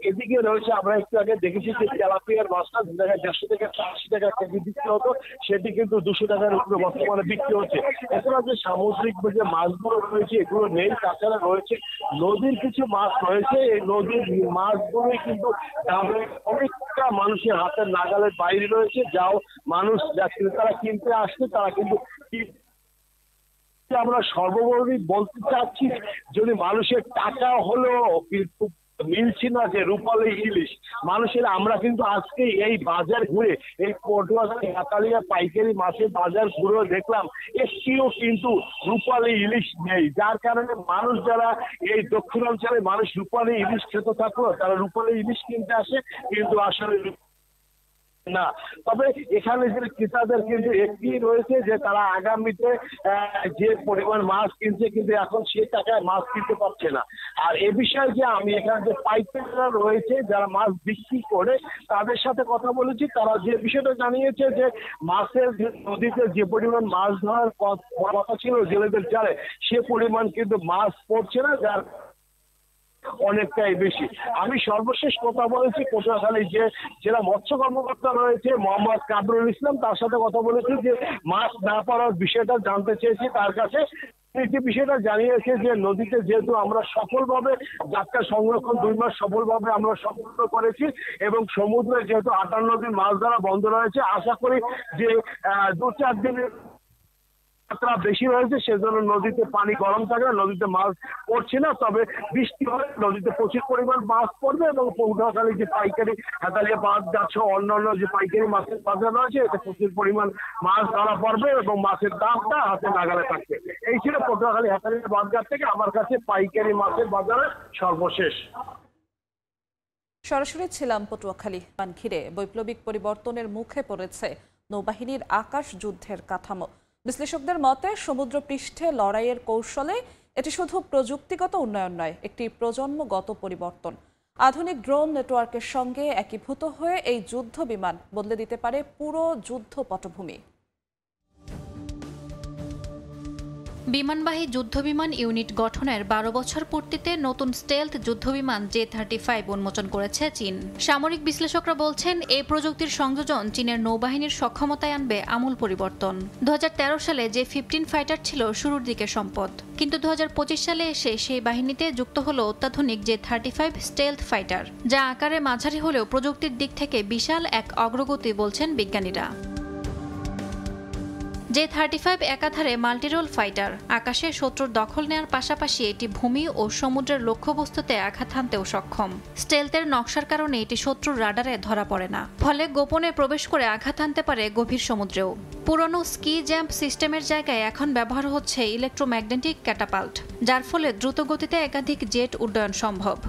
এদিকে রয়েছে আমরা একটু আগে দেখেছি যে তেলাপিয়ার মাছটা 150 থেকে 80 টাকা কেজি বিক্রি হতো, সেটি কিন্তু 200 টাকার উপরে বর্তমানে বিক্রি হচ্ছে। এছাড়া যে সামুদ্রিক যে মাছগুলো রয়েছে এগুলো নেই, তাছাড়া রয়েছে নদীর কিছু মাছ রয়েছে, এই নদীর মাছগুলোই কিন্তু অনেকটা মানুষের হাতের নাগালের বাইরে রয়েছে, যাও মানুষ যা ক্রেতারা কিনতে আসছে তারা কিন্তু আমরা সর্বোপরি বলতে চাচ্ছি, যদি মানুষের টাকা হলেও কিন্তু মিলছি না যে রূপালী ইলিশ মানুষের, আমরা কিন্তু আজকে এই বাজার ঘুরে এই পটুয়াখালী হেতালিয়া পাইকারি মাছের বাজার ঘুরে দেখলাম একটিও কিন্তু রূপালী ইলিশ নেই, যার কারণে মানুষ যারা এই দক্ষিণাঞ্চলে মানুষ রূপালী ইলিশ খেতে থাকলো, তারা রূপালী ইলিশ কিনতে আসে, কিন্তু আসলে না। তবে এখানে যে ক্রেতাদের কিন্তু একটি রয়েছে যে তারা আগামীতে যে পরিমাণ মাছ কিনছে কিন্তু এখন সেই টাকায় মাছ কিনতে পারছে না। আর এ বিষয়ে যে আমি এখানে যে পাইকাররা রয়েছে যারা মাছ বিক্রি করে তাদের সাথে কথা বলেছি, তারা যে বিষয়টা জানিয়েছে যে মাছের নদীতে যে পরিমাণ মাছ ধরার কথা ছিল জেলেদের জালে, সে পরিমাণ কিন্তু মাছ পড়ছে না, যার অনেকটাই বেশি। আমি সর্বশেষ কথা বলেছি পটুয়াখালী যে জেলা মৎস্য কর্মকর্তা রয়েছে মোহাম্মদ কাদরুল ইসলাম, তার সাথে কথা বলেছি যে মাছ না পাওয়ার বিষয়টা জানতে চেয়েছি তার কাছে। যে বিষয়টা জানিয়েছে যে নদীতে যেহেতু আমরা সফলভাবে যাত্রা সংরক্ষণ 2 মাস সফলভাবে আমরা সম্পূর্ণ করেছি এবং সমুদ্রে যেহেতু 58 দিন মাছ ধরা বন্ধ রয়েছে, আশা করি যে 2-4 দিনের মাত্রা বেশি রয়েছে, সেজন্য নদীতে পানি গরম থাকে না, নদীতে মাছ পড়ছে না। তবে বৃষ্টি হলে নদীতে প্রচুর পরিমাণ মাছ পড়বে এবং পটুয়াখালী যে পাইকারি হেতালিয়া বাজার সহ অন্যান্য যে পাইকারি মাছের বাজার রয়েছে এতে প্রচুর পরিমাণ মাছ ধরা পড়বে এবং মাছের দামটা হাতে নাগালে থাকবে। এই ছিল পটুয়াখালী হেতালিয়া বাজার থেকে আমার কাছে পাইকারি মাছের বাজারে সর্বশেষ। সরাসরি ছিলাম পটুয়াখালী বান ঘিরে বৈপ্লবিক পরিবর্তনের মুখে পড়েছে নৌবাহিনীর আকাশ যুদ্ধের কাঠামো। বিশ্লেষকদের মতে সমুদ্র পৃষ্ঠে লড়াইয়ের কৌশলে এটি শুধু প্রযুক্তিগত উন্নয়ন নয়, একটি প্রজন্মগত পরিবর্তন। আধুনিক ড্রোন নেটওয়ার্কের সঙ্গে একীভূত হয়ে এই যুদ্ধ বিমান বদলে দিতে পারে পুরো যুদ্ধ পটভূমি। বিমানবাহী যুদ্ধবিমান ইউনিট গঠনের 12 বছর পূর্তিতে নতুন স্টেলথ যুদ্ধবিমান J-35 উন্মোচন করেছে চীন। সামরিক বিশ্লেষকরা বলছেন এই প্রযুক্তির সংযোজন চীনের নৌবাহিনীর সক্ষমতায় আনবে আমূল পরিবর্তন। 2013 সালে J-15 ফাইটার ছিল শুরুর দিকে সম্পদ, কিন্তু 2025 সালে এসে সেই বাহিনীতে যুক্ত হলো অত্যাধুনিক J-35 স্টেলথ ফাইটার, যা আকারে মাঝারি হলেও প্রযুক্তির দিক থেকে বিশাল এক অগ্রগতি বলছেন বিজ্ঞানীরা। J-35 একাধারে মাল্টিরোল ফাইটার, আকাশে শত্রুর দখল নেওয়ার পাশাপাশি এটি ভূমি ও সমুদ্রের লক্ষ্যবস্তুতে আঘাত হানতেও সক্ষম। স্টেলথের নকশার কারণে এটি শত্রুর রাডারে ধরা পড়ে না, ফলে গোপনে প্রবেশ করে আঘাত হানতে পারে গভীর সমুদ্রেও। পুরনো স্কি জ্যাম্প সিস্টেমের জায়গায় এখন ব্যবহার হচ্ছে ইলেকট্রোম্যাগনেটিক ক্যাটাপাল্ট, যার ফলে দ্রুত গতিতে একাধিক জেট উড্ডয়ন সম্ভব।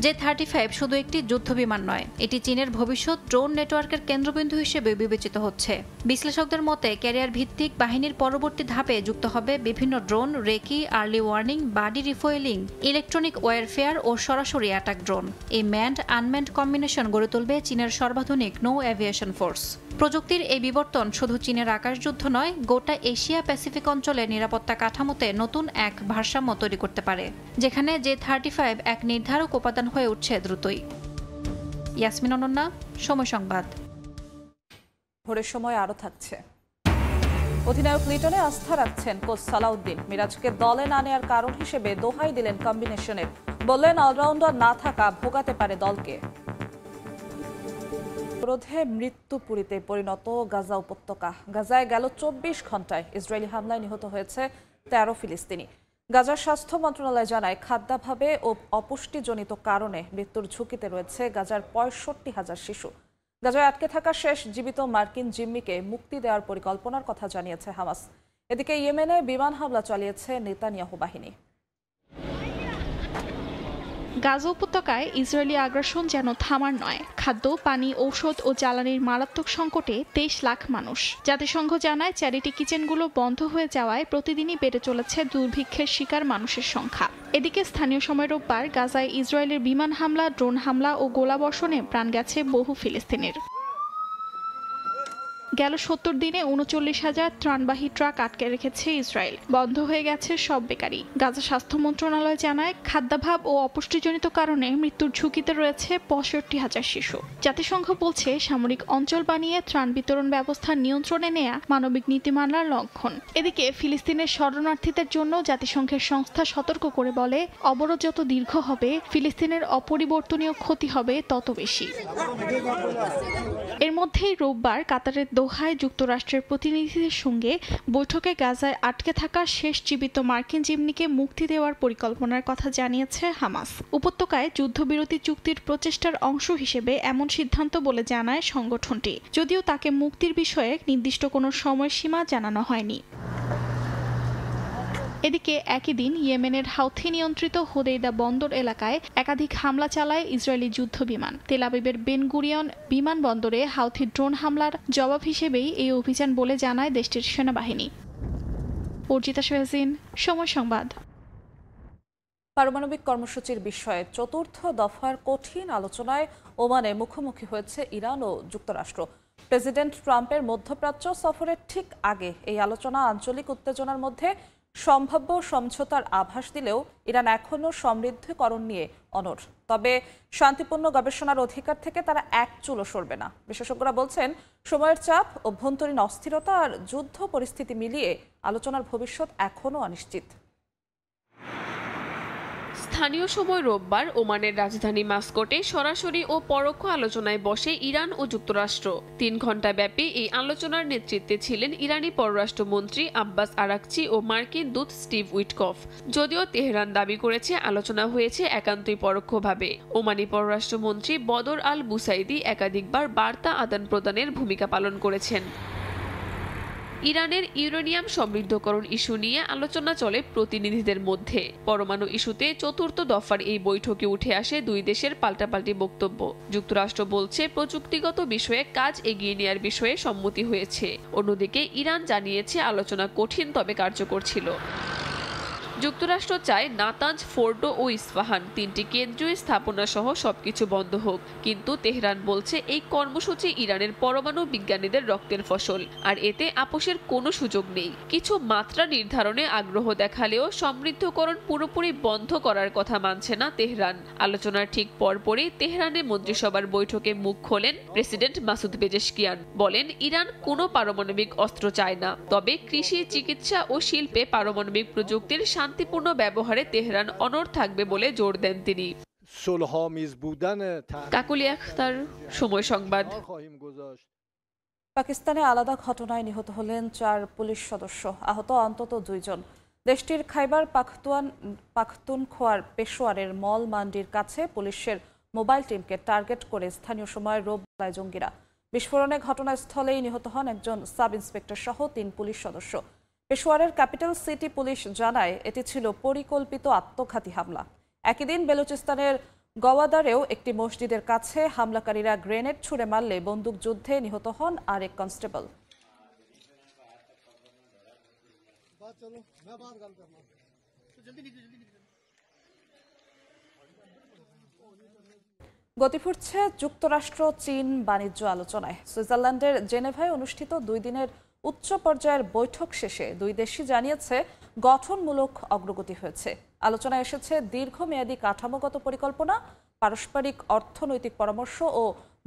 J-35 শুধু একটি যুদ্ধবিমান নয়, এটি চীনের ভবিষ্যৎ ড্রোন নেটওয়ার্কের কেন্দ্রবিন্দু হিসেবে বিবেচিত হচ্ছে। বিশ্লেষকদের মতে ক্যারিয়ার ভিত্তিক বাহিনীর পরবর্তী ধাপে যুক্ত হবে বিভিন্ন drone, recce, early warning, buddy refuelling, electronic warfare ও সরাসরি অ্যাটাক ড্রোন। এই ম্যান্ড আনম্যান্ড কম্বিনেশন গড়ে তুলবে চীনের সর্বাধুনিক নৌ অ্যাভিয়েশন ফোর্স। প্রযুক্তির এই বিবর্তন শুধু চীনের আকাশযুদ্ধ নয়, গোটা এশিয়া প্যাসিফিক অঞ্চলের নিরাপত্তা কাঠামোতে নতুন এক ভারসাম্য তৈরি করতে পারে, যেখানে J-35 এক নির্ধারক উপাদান হয়ে উঠছে দ্রুতই। ইয়াসমিন অনন্যা, সময় সংবাদ। ভোরের সময় আরও থাকছে। অধিনায়ক লিটনে আস্থা রাখছেন কোচ সালাউদ্দিন। মিরাজকে দলে না নেওয়ার কারণ হিসেবে দোহাই দিলেন কম্বিনেশনের, বললেন অলরাউন্ডার না থাকা ভোগাতে পারে দলকে। রোধে মৃত্যুপুরীতে পরিণত গাজা উপত্যকা। গাজায় গেল 24 ঘন্টায় ইসরায়েলি হামলায় নিহত হয়েছে 13 ফিলিস্তিনি। গাজার স্বাস্থ্য মন্ত্রণালয় জানায় খাদ্যাভাবে ও অপুষ্টিজনিত কারণে মৃত্যুর ঝুঁকিতে রয়েছে গাজার 65,000 শিশু। গাজায় আটকে থাকা শেষ জীবিত মার্কিন জিম্মিকে মুক্তি দেওয়ার পরিকল্পনার কথা জানিয়েছে হামাস। এদিকে ইয়েমেনে বিমান হামলা চালিয়েছে নেতানিয়াহু বাহিনী। গাজা উপত্যকায় ইসরায়েলি আগ্রাসন যেন থামার নয়। খাদ্য, পানি, ঔষধ ও জ্বালানির মারাত্মক সংকটে 23 লাখ মানুষ। জাতিসংঘ জানায় চ্যারিটি কিচেনগুলো বন্ধ হয়ে যাওয়ায় প্রতিদিনই বেড়ে চলেছে দুর্ভিক্ষের শিকার মানুষের সংখ্যা। এদিকে স্থানীয় সময় রোববার গাজায় ইসরায়েলের বিমান হামলা, ড্রোন হামলা ও গোলাবর্ষণে প্রাণ গেছে বহু ফিলিস্তিনির। গেল 70 দিনে 39,000 ত্রাণবাহী ট্রাক আটকে রেখেছে ইসরায়েল। বন্ধ হয়ে গেছে সব বেকারি। গাজা স্বাস্থ্য মন্ত্রণালয় জানায় খাদ্যাভাব ও অপুষ্টিজনিত কারণে মৃত্যুর ঝুঁকিতে রয়েছে 65,000 শিশু। জাতিসংঘ বলছে সামরিক অঞ্চল বানিয়ে ত্রাণ বিতরণ ব্যবস্থা নিয়ন্ত্রণে নেয়া মানবিক নীতিমালার লঙ্ঘন। এদিকে ফিলিস্তিনের শরণার্থীদের জন্য জাতিসংঘের সংস্থা সতর্ক করে বলে, অবরোধ যত দীর্ঘ হবে ফিলিস্তিনের অপরিবর্তনীয় ক্ষতি হবে তত বেশি। এর মধ্যেই রোববার কাতারের দোহায় যুক্তরাষ্ট্রের প্রতিনিধিদের সঙ্গে বৈঠকে গাজায় আটকে থাকা শেষ জীবিত মার্কিন জিম্মিকে মুক্তি দেওয়ার পরিকল্পনার কথা জানিয়েছে হামাস। উপত্যকায় যুদ্ধবিরতি চুক্তির প্রচেষ্টার অংশ হিসেবে এমন সিদ্ধান্ত বলে জানায় সংগঠনটি, যদিও তাকে মুক্তির বিষয়ে নির্দিষ্ট কোনো সময়সীমা জানানো হয়নি। এদিকে একই দিন ইয়েমেনের হাউথি নিয়ন্ত্রিত হোদেইদা বন্দর এলাকায় একাধিক হামলা চালায় ইসরায়েলি যুদ্ধ বিমান। তেল আবিবের বেন গুরিয়ন বিমানবন্দরে হাউথি ড্রোন হামলার জবাব হিসেবেই এই অভিযান বলে জানায় দেশটির সেনাবাহিনী। অর্জিতা শাহজিন, সময় সংবাদ। পারমাণবিক কর্মসূচির বিষয়ে চতুর্থ দফার কঠিন আলোচনায় ওমানে মুখোমুখি হয়েছে ইরান ও যুক্তরাষ্ট্র। প্রেসিডেন্ট ট্রাম্পের মধ্যপ্রাচ্য সফরের ঠিক আগে এই আলোচনা আঞ্চলিক উত্তেজনার মধ্যে সম্ভাব্য সমঝোতার আভাস দিলেও ইরান এখনও সমৃদ্ধকরণ নিয়ে অনড়। তবে শান্তিপূর্ণ গবেষণার অধিকার থেকে তারা এক চুলও সরবে না। বিশেষজ্ঞরা বলছেন, সময়ের চাপ, অভ্যন্তরীণ অস্থিরতা আর যুদ্ধ পরিস্থিতি মিলিয়ে আলোচনার ভবিষ্যৎ এখনও অনিশ্চিত। স্থানীয় সময় রোববার ওমানের রাজধানী মাস্কটে সরাসরি ও পরোক্ষ আলোচনায় বসে ইরান ও যুক্তরাষ্ট্র। 3 ঘণ্টা ব্যাপী এই আলোচনার নেতৃত্বে ছিলেন ইরানি পররাষ্ট্রমন্ত্রী আব্বাস আরাকচি ও মার্কিন দূত স্টিভ উইটকফ। যদিও তেহরান দাবি করেছে আলোচনা হয়েছে একান্তই পরোক্ষভাবে। ওমানি পররাষ্ট্রমন্ত্রী বদর আল বুসাইদি একাধিকবার বার্তা আদান প্রদানের ভূমিকা পালন করেছেন। ইরানের ইউরেনিয়াম সমৃদ্ধকরণ ইস্যু নিয়ে আলোচনা চলে প্রতিনিধিদের মধ্যে। পরমাণু ইস্যুতে চতুর্থ দফার এই বৈঠকে উঠে আসে দুই দেশের পাল্টাপাল্টি বক্তব্য। যুক্তরাষ্ট্র বলছে প্রযুক্তিগত বিষয়ে কাজ এগিয়ে নেওয়ার বিষয়ে সম্মতি হয়েছে। অন্যদিকে ইরান জানিয়েছে আলোচনা কঠিন তবে কার্যকর ছিল। যুক্তরাষ্ট্র চায় নাতাঞ্জ, ফোর্ডো ও ইস্পাহান 3টি কেন্দ্রীয় স্থাপনা সহ সবকিছু বন্ধ হোক, কিন্তু তেহরান বলছে এই কর্মসূচি ইরানের পরমাণু বিজ্ঞানীদের রক্তের ফসল, আর এতে আপোষের কোনো সুযোগ নেই। কিছু মাত্রা নির্ধারণে আগ্রহ দেখালেও সমৃদ্ধকরণ পুরোপুরি বন্ধ করার কথা মানছে না তেহরান। আলোচনার ঠিক পরপরই তেহরানে মন্ত্রিসভার বৈঠকে মুখ খোলেন প্রেসিডেন্ট মাসুদ পেজেশকিয়ান। বলেন, ইরান কোনো পারমাণবিক অস্ত্র চায় না, তবে কৃষি, চিকিৎসা ও শিল্পে পারমাণবিক প্রযুক্তির শান্তিপূর্ণ ব্যবহারে তেহরান অনড় থাকবে বলে জোর দেন তিনি। কাকুলি আখতার, সময় সংবাদ। পাকিস্তানে আলাদা ঘটনায় নিহত হলেন 4 পুলিশ সদস্য, আহত অন্তত 2 জন। দেশটির খাইবার পাখতুনখোয়ার পেশোয়ারের মল মান্ডির কাছে পুলিশের মোবাইল টিমকে টার্গেট করে স্থানীয় সময় রোববার জঙ্গিরা। বিস্ফোরণে ঘটনাস্থলেই নিহত হন একজন সাব ইন্সপেক্টর সহ 3 পুলিশ সদস্য। পেশোয়ারের ক্যাপিটাল সিটি পুলিশ জানায় এটি ছিল পরিকল্পিত আত্মঘাতী হামলা। একই দিন বেলুচিস্তানের গওয়াদারেও একটি মসজিদের কাছে হামলাকারীরা গ্রেনেড ছুড়ে মারলে বন্দুকযুদ্ধে নিহত হন আরেক কনস্টেবল। গতি ফুটছে যুক্তরাষ্ট্র চীন বাণিজ্য আলোচনায়। সুইজারল্যান্ডের জেনেভায় অনুষ্ঠিত 2 দিনের উচ্চ পর্যায়ের বৈঠক শেষে দুই দেশই জানিয়েছে গঠনমূলক অগ্রগতি হয়েছে। আলোচনায় এসেছে দীর্ঘমেয়াদী কাঠামোগত পরিকল্পনা, পারস্পরিক অর্থনৈতিক পরামর্শ ও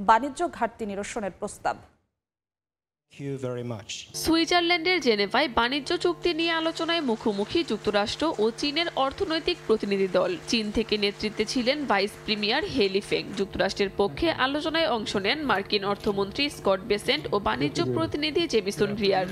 বাণিজ্য ঘাটতি নিরসনের প্রস্তাব। সুইজারল্যান্ডের জেনেভায় বাণিজ্য চুক্তি নিয়ে আলোচনায় মুখোমুখি যুক্তরাষ্ট্র ও চীনের অর্থনৈতিক প্রতিনিধি দল। চীন থেকে নেতৃত্বে ছিলেন ভাইস প্রিমিয়ার হেলি ফেং। যুক্তরাষ্ট্রের পক্ষে আলোচনায় অংশ নেন মার্কিন অর্থমন্ত্রী স্কট বেসেন্ট ও বাণিজ্য প্রতিনিধি জেমিসন রিয়ার।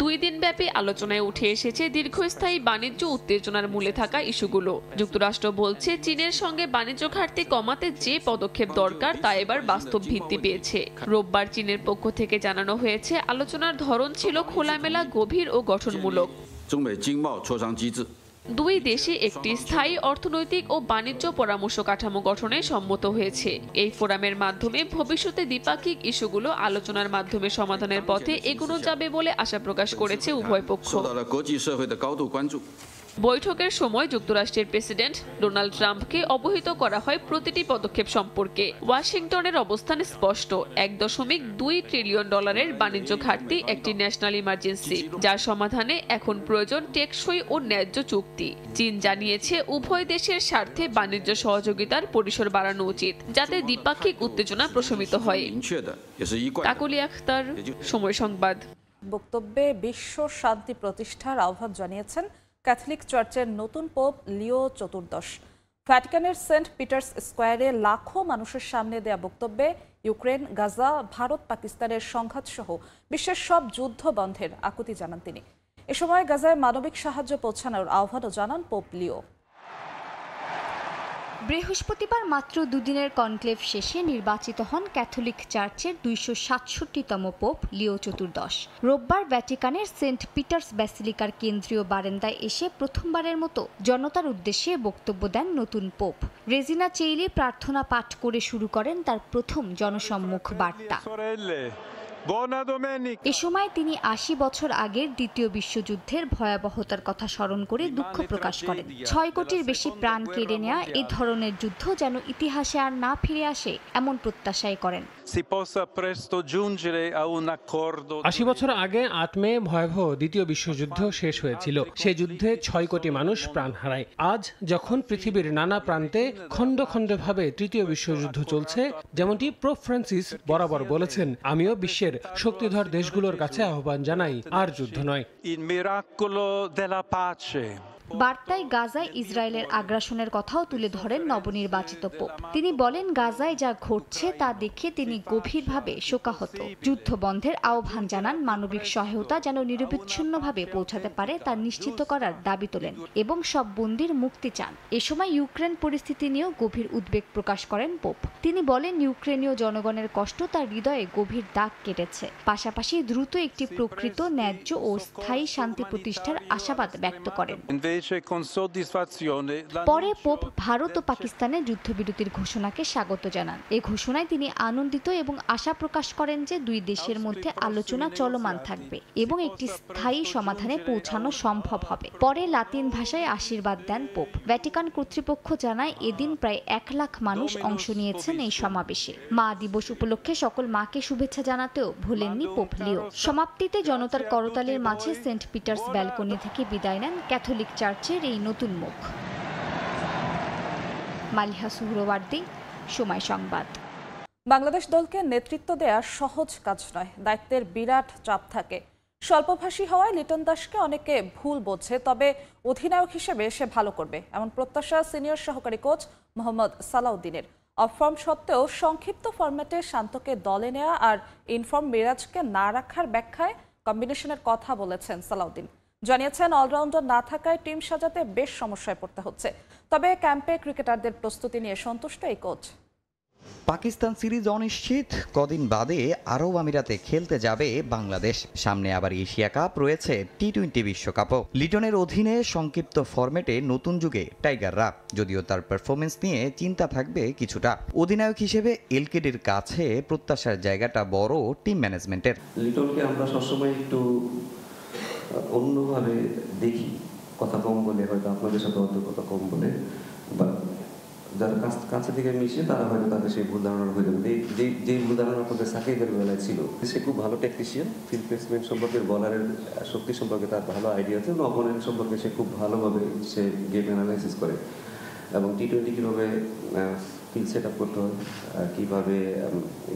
2 দিনব্যাপী আলোচনায় উঠে এসেছে দীর্ঘস্থায়ী বাণিজ্য উত্তেজনার মূলে থাকা ইস্যুগুলো। যুক্তরাষ্ট্র বলছে চীনের সঙ্গে বাণিজ্য ঘাটতি কমাতে যে পদক্ষেপ দরকার তা এবার বাস্তব ভিত্তি পেয়েছে। রোববার চীনের পক্ষ থেকে জানানো হয়েছে আলোচনার ধরন ছিল খোলামেলা, গভীর ও গঠনমূলক। 2 দেশে একটি স্থায়ী অর্থনৈতিক ও বাণিজ্য পরামর্শ কাঠামো গঠনে সম্মত হয়েছে। এই ফোরামের মাধ্যমে ভবিষ্যতে দ্বিপাক্ষিক ইস্যুগুলো আলোচনার মাধ্যমে সমাধানের পথে এগোনো যাবে বলে আশা প্রকাশ করেছে উভয় পক্ষ। বৈঠকের সময় যুক্তরাষ্ট্রের প্রেসিডেন্ট ডোনাল্ড ট্রাম্পকে অবহিত করা হয় প্রতিটি পদক্ষেপ সম্পর্কে। ওয়াশিংটনের অবস্থান স্পষ্ট, $1.2 ট্রিলিয়ন বাণিজ্য ঘাটতি একটি ন্যাশনাল ইমার্জেন্সি, যার সমাধানে এখন প্রয়োজন টেকসই ও ন্যায্য চুক্তি। চীন জানিয়েছে উভয় দেশের স্বার্থে বাণিজ্য সহযোগিতার পরিসর বাড়ানো উচিত, যাতে দ্বিপাক্ষিক উত্তেজনা প্রশমিত হয়। কাকলি আখতার, সময় সংবাদ। বক্তব্যে বিশ্ব শান্তি প্রতিষ্ঠার আহ্বান জানিয়েছেন ক্যাথলিক চার্চের নতুন পোপ লিও চতুর্দশ। ভ্যাটিকানের সেন্ট পিটার্স স্কোয়ারে লাখো মানুষের সামনে দেয়া বক্তব্যে ইউক্রেন, গাজা, ভারত পাকিস্তানের সংঘাত সহ বিশ্বের সব যুদ্ধ বন্ধের আকুতি জানান তিনি। এ সময় গাজায় মানবিক সাহায্য পৌঁছানোর আহ্বানও জানান পোপ লিও। বৃহস্পতিবার মাত্র 2 দিনের কনক্লেভ শেষে নির্বাচিত হন ক্যাথলিক চার্চের 267তম পোপ লিও চতুর্দশ। রোববার ভ্যাটিকানের সেন্ট পিটার্স ব্যাসিলিকার কেন্দ্রীয় বারান্দায় এসে প্রথমবারের মতো জনতার উদ্দেশ্যে বক্তব্য দেন নতুন পোপ। রেজিনা চেইলি প্রার্থনা পাঠ করে শুরু করেন তার প্রথম জনসম্মুখ বার্তা। এ সময় তিনি 80 বছর আগের দ্বিতীয় বিশ্বযুদ্ধের ভয়াবহতার কথা স্মরণ করে দুঃখ প্রকাশ করেন। 6 কোটির বেশি প্রাণ কেড়ে নেওয়া এই ধরনের যুদ্ধ যেন ইতিহাসে আর না ফিরে আসে, এমন প্রত্যাশাই করেন। 80 বছর আগে 8 মে ভয়াবহ দ্বিতীয় বিশ্বযুদ্ধ শেষ হয়েছিল। সে যুদ্ধে 6 কোটি মানুষ প্রাণ হারায়। আজ যখন পৃথিবীর নানা প্রান্তে খণ্ড খণ্ডভাবে তৃতীয় বিশ্বযুদ্ধ চলছে, যেমনটি পোপ ফ্রান্সিস বরাবর বলেছেন, আমিও বিশ্বের শক্তিধর দেশগুলোর কাছে আহ্বান জানাই, আর যুদ্ধ নয়। বার্তায় গাজায় ইসরায়েলের আগ্রাসনের কথাও তুলে ধরেন নবনির্বাচিত পোপ। তিনি বলেন, গাজায় যা ঘটছে তা দেখে তিনি গভীরভাবে শোকাহত। যুদ্ধ বন্ধের আহ্বান জানান, মানবিক সহায়তা যেন নিরবিচ্ছিন্নভাবে পৌঁছাতে পারে তা নিশ্চিত করার দাবি তোলেন এবং সব বন্দীর মুক্তি চান। এ সময় ইউক্রেন পরিস্থিতি নিয়েও গভীর উদ্বেগ প্রকাশ করেন পোপ। তিনি বলেন, ইউক্রেনীয় জনগণের কষ্ট তার হৃদয়ে গভীর দাগ কেটেছে। পাশাপাশি দ্রুত একটি প্রকৃত, ন্যায্য ও স্থায়ী শান্তি প্রতিষ্ঠার আশাবাদ ব্যক্ত করেন। পরে পোপ ভারত ও পাকিস্তানের যুদ্ধবিরতির ঘোষণাকে স্বাগত জানান। এই ঘোষণায় তিনি আনন্দিত এবং আশা প্রকাশ করেন যে 2 দেশের মধ্যে আলোচনা চলমান থাকবে এবং একটি স্থায়ী সমাধানে পৌঁছানো সম্ভব হবে। পরে লাতিন ভাষায় আশীর্বাদ দেন পোপ। ভ্যাটিকান কর্তৃপক্ষ জানায়, এদিন প্রায় 1 লাখ মানুষ অংশ নিয়েছেন এই সমাবেশে। মা দিবস উপলক্ষে সকল মাকে শুভেচ্ছা জানাতেও ভুলেননি পোপ লিও। সমাপ্তিতে জনতার করতালির মাঝে সেন্ট পিটার্স ব্যালকনি থেকে বিদায় নেন ক্যাথলিক চার্চের এই নতুন মুখ। মালিহা সুহরওয়ার্দী, সময় সংবাদ। বাংলাদেশ দলকে নেতৃত্ব দেয়া সহজ কাজ নয়, দায়িত্বের বিরাট চাপ থাকে। স্বল্পভাষী হওয়ায় লিটন দাসকে অনেকে ভুল বোঝে, তবে অধিনায়ক হিসেবে সে ভালো করবে, এমন প্রত্যাশা সিনিয়র সহকারী কোচ মোহাম্মদ সালাউদ্দিনের। অফ ফর্ম সত্ত্বেও সংক্ষিপ্ত ফরম্যাটে শান্তকে দলে নেওয়া আর ইনফর্ম মিরাজকে না রাখার ব্যাখ্যায় কম্বিনেশনের কথা বলেছেন সালাউদ্দিন। জানিয়েছেন, অলরাউন্ডার না থাকায় টিম সাজাতে বেশ সমস্যায় পড়তে হচ্ছে, তবে ক্যাম্পে ক্রিকেটারদের প্রস্তুতি নিয়ে সন্তুষ্ট এই কোচ। পাকিস্তান সিরিজ অনিশ্চিত, কদিন বাদে আরব আমিরাতে খেলতে যাবে বাংলাদেশ। সামনে আবার এশিয়া কাপ রয়েছে, টি-20 বিশ্বকাপও। লিটনের অধীনে সংক্ষিপ্ত ফরম্যাটে নতুন যুগে টাইগাররা, যদিও তার পারফরমেন্স নিয়ে চিন্তা থাকবে কিছুটা। অধিনায়ক হিসেবে এলকেডির কাছে প্রত্যাশার জায়গাটা বড় টিম ম্যানেজমেন্টের। লিটনকে আমরা সবসময় একটু অন্যভাবে দেখি, কথা কম বলে, হয়তো আপনাদের সাথে অত কথা কম বলে, বা যারা কাছে থেকে মিশে তারা হয়তো তাদের সেই ভুল ধারণা হয়ে যাবে। যে ভুল ধারণা আপনাদের সাকিবের বেলায় ছিল। সে খুব ভালো টেকনিশিয়ান, ফিল্ড প্লেসমেন্ট সম্পর্কে, বলারের শক্তি সম্পর্কে তার ভালো আইডিয়া আছে, এবং অপোনেন্ট সম্পর্কে সে খুব ভালোভাবে সে গেম অ্যানালাইসিস করে। এবং টি-20 কীভাবে ফিল্ড সেট আপ করতে হবে, কীভাবে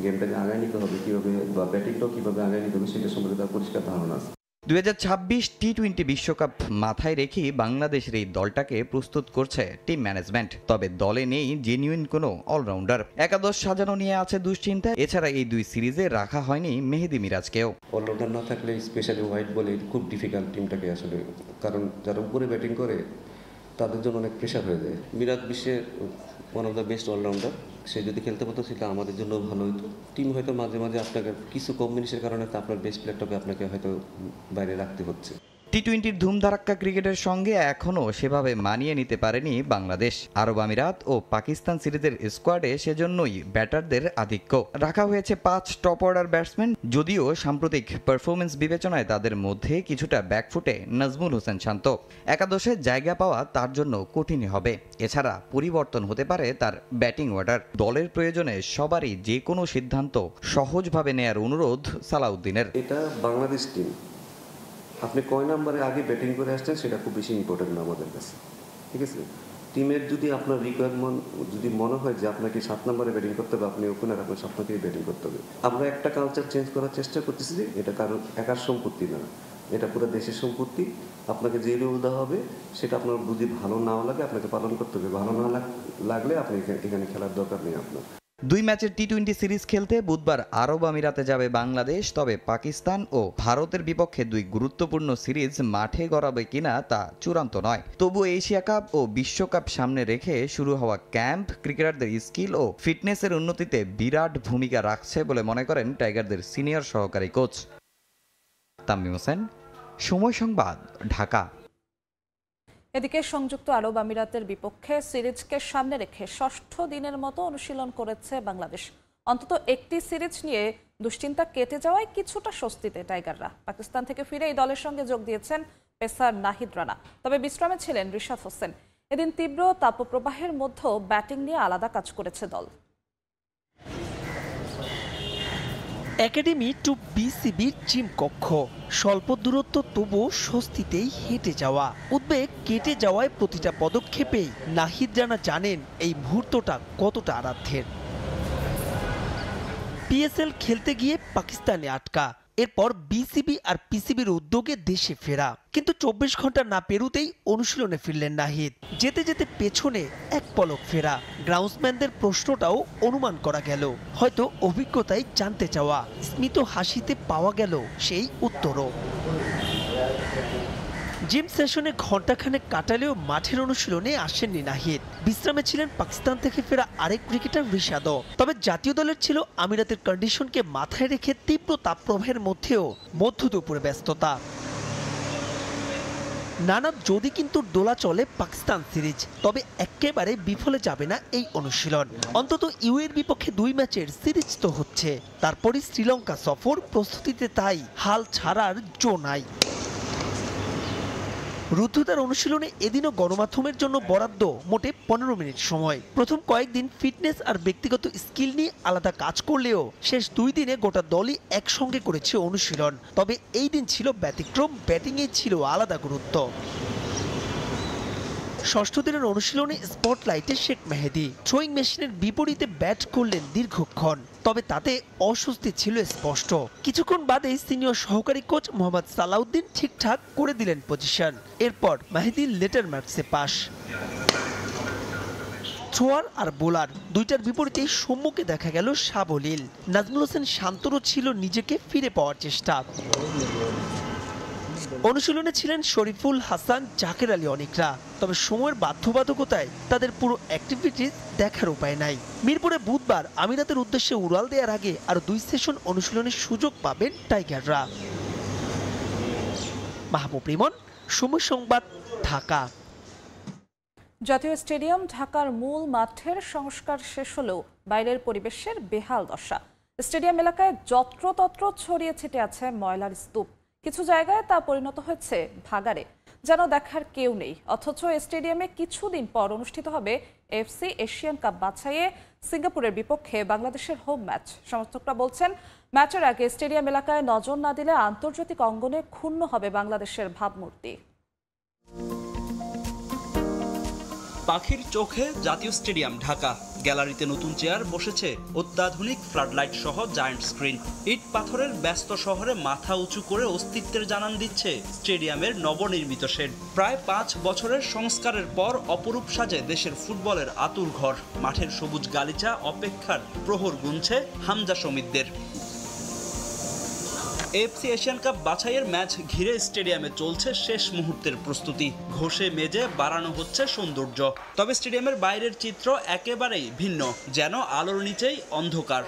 গেমটাকে আগায় নিতে হবে, কীভাবে বা ব্যাটিংটাও কীভাবে আগায় নিতে হবে সেটা সম্পর্কে তার পরিষ্কার ধারণা আছে। 2026 টি-20 বিশ্বকাপ মাথায় রেখেই বাংলাদেশের এই দলটাকে প্রস্তুত করছে টিম ম্যানেজমেন্ট। তবে দলে নেই জেনুইন কোনো অলরাউন্ডার। একাদশ সাজানো নিয়ে আছে দুশ্চিন্তা। এছাড়া এই দুই সিরিজে রাখা হয়নি মেহেদী মিরাজকেও। অলরাউন্ডার না থাকলে স্পেশালি হোয়াইট বলে খুব ডিফিকাল্ট টিমটাকে আসলে, কারণ যারা উপরে ব্যাটিং করে তাদের জন্য অনেক প্রেশার হয়ে যায়। মিরাজ বিশ্বের one of the best allrounder, সে যদি খেলতে পারতো সেটা আমাদের জন্য ভালো হতো। টিম হয়তো মাঝে মাঝে আপনাকে কিছু কম্বিনেশনের কারণে তো আপনার বেস্ট প্লেয়ারটাকে আপনাকে হয়তো বাইরে রাখতে হচ্ছে। টি-20 ধুমধারাক্কা ক্রিকেটের সঙ্গে এখনও সেভাবে মানিয়ে নিতে পারেনি বাংলাদেশ। আরব আমিরাত ও পাকিস্তান সিরিজের স্কোয়াডে সেজন্যই ব্যাটারদের আধিক্য রাখা হয়েছে 5 টপ অর্ডার ব্যাটসম্যান। যদিও সাম্প্রতিক পারফরমেন্স বিবেচনায় তাদের মধ্যে কিছুটা ব্যাকফুটে নাজমুল হোসেন শান্ত। একাদশে জায়গা পাওয়া তার জন্য কঠিন হবে। এছাড়া পরিবর্তন হতে পারে তার ব্যাটিং অর্ডার। দলের প্রয়োজনে সবারই যে কোনো সিদ্ধান্ত সহজভাবে নেয়ার অনুরোধ সালাউদ্দিনের। এটা বাংলাদেশ টিম, আপনি কয় নাম্বারে আগে ব্যাটিং করে আসছেন সেটা খুব বেশি ইম্পর্টেন্ট না আমাদের কাছে, ঠিক আছে। টিমের যদি আপনার রিকোয়ারমেন্ট যদি মনে হয় যে আপনাকে 7 নম্বরে ব্যাটিং করতে হবে, আপনি ওপেনার, আপনার 7 নম্বরেই ব্যাটিং করতে হবে। আমরা একটা কালচার চেঞ্জ করার চেষ্টা করতেছি যে এটা কারোর একার সম্পত্তি না, এটা পুরো দেশের সম্পত্তি। আপনাকে যে রুল দেওয়া হবে সেটা আপনার যদি ভালো নাও লাগে আপনাকে পালন করতে হবে, ভালো না লাগলে আপনি এখানে খেলার দরকার নেই আপনার। 2 ম্যাচের টি-20 সিরিজ খেলতে বুধবার আরব আমিরাতে যাবে বাংলাদেশ। তবে পাকিস্তান ও ভারতের বিপক্ষে 2 গুরুত্বপূর্ণ সিরিজ মাঠে গড়াবে কিনা তা চূড়ান্ত নয়। তবু এশিয়া কাপ ও বিশ্বকাপ সামনে রেখে শুরু হওয়া ক্যাম্প ক্রিকেটারদের স্কিল ও ফিটনেসের উন্নতিতে বিরাট ভূমিকা রাখছে বলে মনে করেন টাইগারদের সিনিয়র সহকারী কোচ তামিম হোসেন। সময় সংবাদ, ঢাকা। এদিকে সংযুক্ত আরব আমিরাতের বিপক্ষে সিরিজকে সামনে রেখে 6ষ্ঠ দিনের মতো অনুশীলন করেছে বাংলাদেশ। অন্তত একটি সিরিজ নিয়ে দুশ্চিন্তা কেটে যাওয়ায় কিছুটা স্বস্তিতে টাইগাররা। পাকিস্তান থেকে ফিরে এই দলের সঙ্গে যোগ দিয়েছেন পেসার নাহিদ রানা। তবে বিশ্রামে ছিলেন রিশাদ হোসেন। এদিন তীব্র তাপপ্রবাহের মধ্যেও ব্যাটিং নিয়ে আলাদা কাজ করেছে দল। একাডেমি টু বিসিবির জিম কক্ষ, স্বল্প দূরত্ব তবু স্বস্তিতেই হেঁটে যাওয়া। উদ্বেগ কেটে যাওয়ায় প্রতিটা পদক্ষেপেই নাহিদ রানা জানেন এই মুহূর্তটা কতটা আরাধ্যের। পিএসএল খেলতে গিয়ে পাকিস্তানে আটকা, এরপর বিসিবি আর পিসিবির উদ্যোগে দেশে ফেরা। কিন্তু 24 ঘন্টা না পেরুতেই অনুশীলনে ফিরলেন নাহিদ। যেতে যেতে পেছনে এক পলক ফেরা। গ্রাউন্ডসম্যানদের প্রশ্নটাও অনুমান করা গেল, হয়তো অভিজ্ঞতায় জানতে চাওয়া। স্মিত হাসিতে পাওয়া গেল সেই উত্তরও। জিম সেশনে ঘণ্টাখানেক কাটালেও মাঠের অনুশীলনে আসেননি নাহিদ। বিশ্রামে ছিলেন পাকিস্তান থেকে ফেরা আরেক ক্রিকেটার রিশাদও। তবে জাতীয় দলের ছিল আমিরাতের কন্ডিশনকে মাথায় রেখে তীব্র তাপপ্রবাহের মধ্যেও মধ্য দুপুরে ব্যস্ততা। নানা যদি কিন্তু দোলা চলে পাকিস্তান সিরিজ, তবে একেবারে বিফলে যাবে না এই অনুশীলন। অন্তত ইউএর বিপক্ষে 2 ম্যাচের সিরিজ তো হচ্ছে, তারপরই শ্রীলঙ্কা সফর, প্রস্তুতিতে তাই হাল ছাড়ার জো নাই। রুদ্ধতার অনুশীলনে এদিনও গণমাধ্যমের জন্য বরাদ্দ মোটে 15 মিনিট সময়। প্রথম কয়েকদিন ফিটনেস আর ব্যক্তিগত স্কিল নিয়ে আলাদা কাজ করলেও শেষ 2 দিনে গোটা দলই একসঙ্গে করেছে অনুশীলন। তবে এই দিন ছিল ব্যতিক্রম, ব্যাটিংয়ে ছিল আলাদা গুরুত্ব। 6ষ্ঠ দিনের অনুশীলনে স্পটলাইটে শেখ মেহেদী। থ্রোয়িং মেশিনের বিপরীতে ব্যাট করলেন দীর্ঘক্ষণ, তবে তাতে অস্বস্তি ছিল স্পষ্ট। কিছুক্ষণ বাদেই সিনিয়র সহকারী কোচ মোহাম্মদ সালাউদ্দিন ঠিকঠাক করে দিলেন পজিশন। এরপর মেহেদী লেটার মার্কসে পাস। থ্রোয়ার আর বোলার দুইটার বিপরীতেই সম্মুখে দেখা গেল সাবলীল। নাজমুল হোসেন শান্তরও ছিল নিজেকে ফিরে পাওয়ার চেষ্টা। অনুশীলনে ছিলেন শরীফুল হাসান, জাকের আলী অনেকরা। তবে সময়ের বাধ্যবাধকতায় তাদের পুরো অ্যাক্টিভিটিস দেখার উপায় নাই। মিরপুরে বুধবার আমিরাতের উদ্দেশ্যে উড়াল দেওয়ার আগে আরো 2 সেশন অনুশীলনের সুযোগ পাবেন টাইগাররা। মাহবুব রিমন, সময় সংবাদ, ঢাকা। জাতীয় স্টেডিয়াম ঢাকার মূল মাঠের সংস্কার শেষ হলেও বাইরের পরিবেশের বেহাল দশা। স্টেডিয়াম এলাকায় যত্রতত্র ছড়িয়ে ছিটে আছে ময়লার স্তূপ। কিছু জায়গায় তা পরিণত হয়েছে ভাগাড়ে, যেন দেখার কেউ নেই। অথচ স্টেডিয়ামে কিছুদিন পর অনুষ্ঠিত হবে এফসি এশিয়ান কাপ বাছাইয়ে সিঙ্গাপুরের বিপক্ষে বাংলাদেশের হোম ম্যাচ। সমর্থকরা বলছেন, ম্যাচের আগে স্টেডিয়াম এলাকায় নজর না দিলে আন্তর্জাতিক অঙ্গনে ক্ষুণ্ণ হবে বাংলাদেশের ভাবমূর্তি। পাখির চোখে জাতীয় স্টেডিয়াম ঢাকা। গ্যালারিতে নতুন চেয়ার বসেছে, অত্যাধুনিক ফ্লাডলাইট সহ জায়ান্ট স্ক্রিন। ইট পাথরের ব্যস্ত শহরে মাথা উঁচু করে অস্তিত্বের জানান দিচ্ছে স্টেডিয়ামের নবনির্মিত শেড। প্রায় 5 বছরের সংস্কারের পর অপরূপ সাজে দেশের ফুটবলের আতুর ঘর। মাঠের সবুজ গালিচা অপেক্ষার প্রহর গুনছে হামজা সমিতদের। এএফসি এশিয়ান কাপ বাছাইয়ের ম্যাচ ঘিরে স্টেডিয়ামে চলছে শেষ মুহূর্তের প্রস্তুতি। ঘষে মেজে বাড়ানো হচ্ছে সৌন্দর্য। তবে স্টেডিয়ামের বাইরের চিত্র একেবারেই ভিন্ন, যেন আলোর নিচেই অন্ধকার।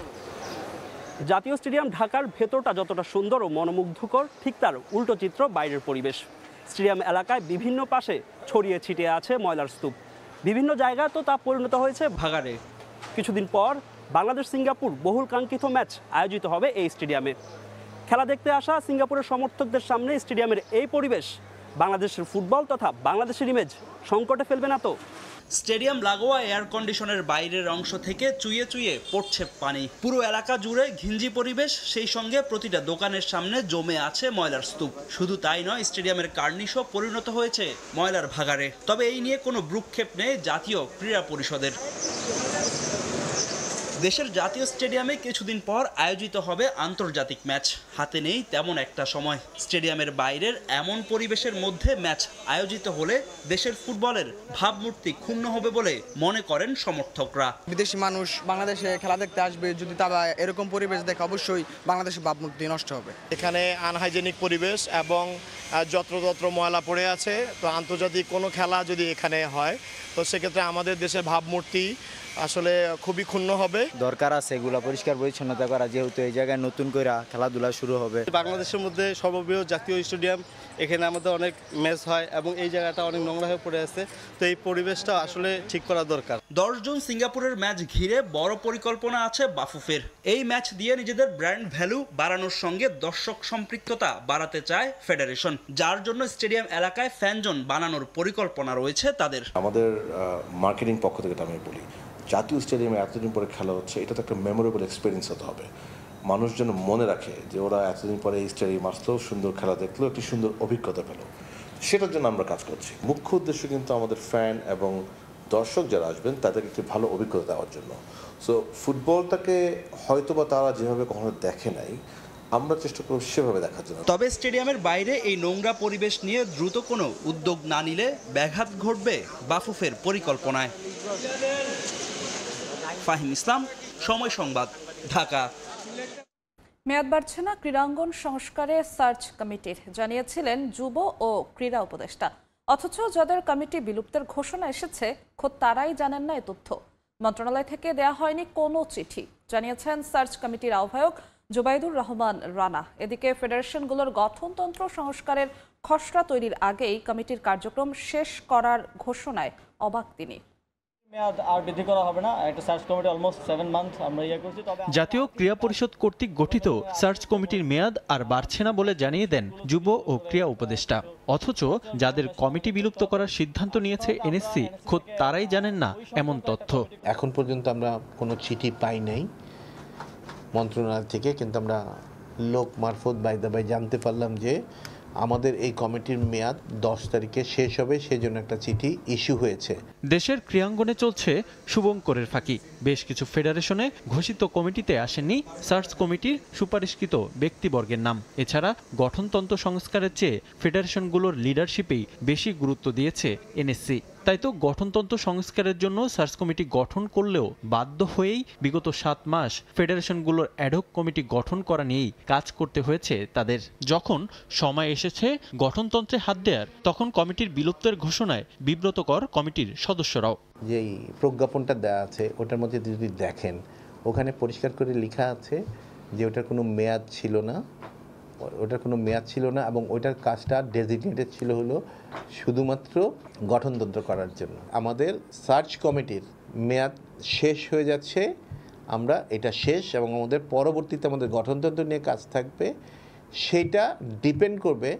জাতীয় স্টেডিয়াম ঢাকার ভেতরটা যতটা সুন্দর ও মনোমুগ্ধকর, ঠিক তার উল্টো চিত্র বাইরের পরিবেশ। স্টেডিয়াম এলাকায় বিভিন্ন পাশে ছড়িয়ে ছিটিয়ে আছে ময়লার স্তূপ। বিভিন্ন জায়গায় তো তা পরিণত হয়েছে ভাগাড়ে। কিছুদিন পর বাংলাদেশ সিঙ্গাপুর বহুল কাঙ্ক্ষিত ম্যাচ আয়োজিত হবে এই স্টেডিয়ামে। খেলা দেখতে আসা সিঙ্গাপুরের সমর্থকদের সামনে স্টেডিয়ামের এই পরিবেশ বাংলাদেশের ফুটবল তথা বাংলাদেশের ইমেজ সংকটে ফেলবে না তো? স্টেডিয়াম লাগোয়া এয়ার কন্ডিশনের বাইরের অংশ থেকে চুইয়ে চুইয়ে পড়ছে পানি। পুরো এলাকা জুড়ে ঘিঞ্জি পরিবেশ, সেই সঙ্গে প্রতিটা দোকানের সামনে জমে আছে ময়লার স্তূপ। শুধু তাই নয়, স্টেডিয়ামের কার্নিশও পরিণত হয়েছে ময়লার ভাগাড়ে। তবে এই নিয়ে কোনো ভ্রুক্ষেপ নেই জাতীয় ক্রীড়া পরিষদের। দেশের জাতীয় স্টেডিয়ামে কিছুদিন পর আয়োজিত হবে আন্তর্জাতিক ম্যাচ। হাতে নেই তেমন একটা সময়। স্টেডিয়ামের বাইরের এমন পরিবেশের মধ্যে ম্যাচ আয়োজিত হলে দেশের ফুটবলের ভাবমূর্তি ক্ষুণ্ণ হবে বলে মনে করেন সমর্থকরা। বিদেশি মানুষ বাংলাদেশে খেলা দেখতে আসবে, যদি তারা এরকম পরিবেশ দেখে অবশ্যই বাংলাদেশের ভাবমূর্তি নষ্ট হবে। এখানে আনহাইজেনিক পরিবেশ এবং যত্রতত্র ময়লা পড়ে আছে। তো আন্তর্জাতিক কোনো খেলা যদি এখানে হয়, তো সেক্ষেত্রে আমাদের দেশের ভাবমূর্তি আসলে খুবই ক্ষুণ্ণ হবে। দরকার আছে এগুলা পরিষ্কার পরিচ্ছন্নতা করা, যেহেতু এই জায়গায় নতুন করে খেলাধুলা শুরু হবে। বাংলাদেশের মধ্যে সর্ববৃহৎ জাতীয় স্টেডিয়াম, এখানে আমাদের অনেক ম্যাচ হয় এবং এই জায়গাটা অনেক নোংরা হয়ে পড়ে আছে। তো এই পরিবেশটা আসলে ঠিক করা দরকার। 10 জুন সিঙ্গাপুরের ম্যাচ ঘিরে বড় পরিকল্পনা আছে বাফুফের। এই ম্যাচ দিয়ে নিজেদের ব্র্যান্ড ভ্যালু বাড়ানোর সঙ্গে দর্শক সম্পৃক্ততা বাড়াতে চায় ফেডারেশন, যার জন্য স্টেডিয়াম এলাকায় ফ্যান জোন বানানোর পরিকল্পনা রয়েছে তাদের। আমাদের মার্কেটিং পক্ষ থেকে আমি বলি, জাতীয় স্টেডিয়ামে এতদিন পরে খেলা হচ্ছে, এটা তো একটা মেমোরেবল এক্সপিরিয়েন্স হতে হবে। মানুষ যেন মনে রাখে যে ওরা এতদিন পরে এই স্টেডিয়াম আসলো, সুন্দর খেলা দেখলো, একটি সুন্দর অভিজ্ঞতা পেল। সেটার জন্য আমরা কাজ করছি। মুখ্য উদ্দেশ্য কিন্তু আমাদের ফ্যান এবং দর্শক যারা আসবেন তাদেরকে একটি ভালো অভিজ্ঞতা দেওয়ার জন্য। সো ফুটবলটাকে হয়তোবা তারা যেভাবে কখনো দেখে নাই, আমরা চেষ্টা করব সেভাবে দেখার জন্য। তবে স্টেডিয়ামের বাইরে এই নোংরা পরিবেশ নিয়ে দ্রুত কোনো উদ্যোগ না নিলে ব্যাঘাত ঘটবে বাফুফের পরিকল্পনায়। ফাহিম ইসলাম, সময় সংবাদ, ঢাকা। মেয়াদ বাড়ছে না ক্রীড়াঙ্গন সংস্কারে সার্চ কমিটির, জানিয়েছিলেন যুব ও ক্রীড়া উপদেষ্টা। অথচ যাদের কমিটি বিলুপ্তের ঘোষণা এসেছে, খোদ তারাই জানেন না এ তথ্য। মন্ত্রণালয় থেকে দেয়া হয়নি কোনো চিঠি, জানিয়েছেন সার্চ কমিটির আহ্বায়ক জুবাইদুর রহমান রানা। এদিকে ফেডারেশনগুলোর গঠনতন্ত্র সংস্কারের খসড়া তৈরির আগেই কমিটির কার্যক্রম শেষ করার ঘোষণায় অবাক তিনি। জাতীয় ক্রীড়া পরিষদ কর্তৃক গঠিত সার্চ কমিটির মেয়াদ আর বাড়ছে না বলে জানিয়ে দেন যুব ও ক্রীড়া উপদেষ্টা। অথচ যাদের কমিটি বিলুপ্ত করার সিদ্ধান্ত নিয়েছে এনএসসি, খোদ তারাই জানেন না এমন তথ্য। এখন পর্যন্ত আমরা কোনো চিঠি পাই নাই মন্ত্রণালয় থেকে, কিন্তু আমরা লোক মারফত বাইদাবাই জানতে পারলাম যে আমাদের এই কমিটির মেয়াদ 10 তারিখে শেষ হবে, সেজন্য একটা চিঠি ইস্যু হয়েছে। দেশের ক্রীড়াঙ্গনে চলছে শুভঙ্করের ফাঁকি। বেশ কিছু ফেডারেশনে ঘোষিত কমিটিতে আসেননি সার্চ কমিটির সুপারিশকৃত ব্যক্তিবর্গের নাম। এছাড়া গঠনতন্ত্র সংস্কারের চেয়ে ফেডারেশনগুলোর লিডারশিপেই বেশি গুরুত্ব দিয়েছে এনএসসি। তাই তো গঠনতন্ত্র সংস্কারের জন্য সার্চ কমিটি গঠন করলেও বাধ্য হয়েই বিগত 7 মাস ফেডারেশনগুলোর অ্যাডহক কমিটি গঠন করা নিয়েই কাজ করতে হয়েছে তাদের। যখন সময় এসেছে গঠনতন্ত্রে হাত দেওয়ার, তখন কমিটির বিলুপ্তের ঘোষণায় বিব্রতকর কমিটির সদস্যরাও। যেই প্রজ্ঞাপনটা দেওয়া আছে ওটার মধ্যে যদি দেখেন, ওখানে পরিষ্কার করে লেখা আছে যে ওটার কোনো মেয়াদ ছিল না, এবং ওইটার কাজটা ডেজিগনেটেড ছিল হলো শুধুমাত্র গঠনতন্ত্র করার জন্য। আমাদের সার্চ কমিটির মেয়াদ শেষ হয়ে যাচ্ছে, আমরা এটা শেষ, এবং আমাদের পরবর্তীতে আমাদের গঠনতন্ত্র নিয়ে কাজ থাকবে। সেটা ডিপেন্ড করবে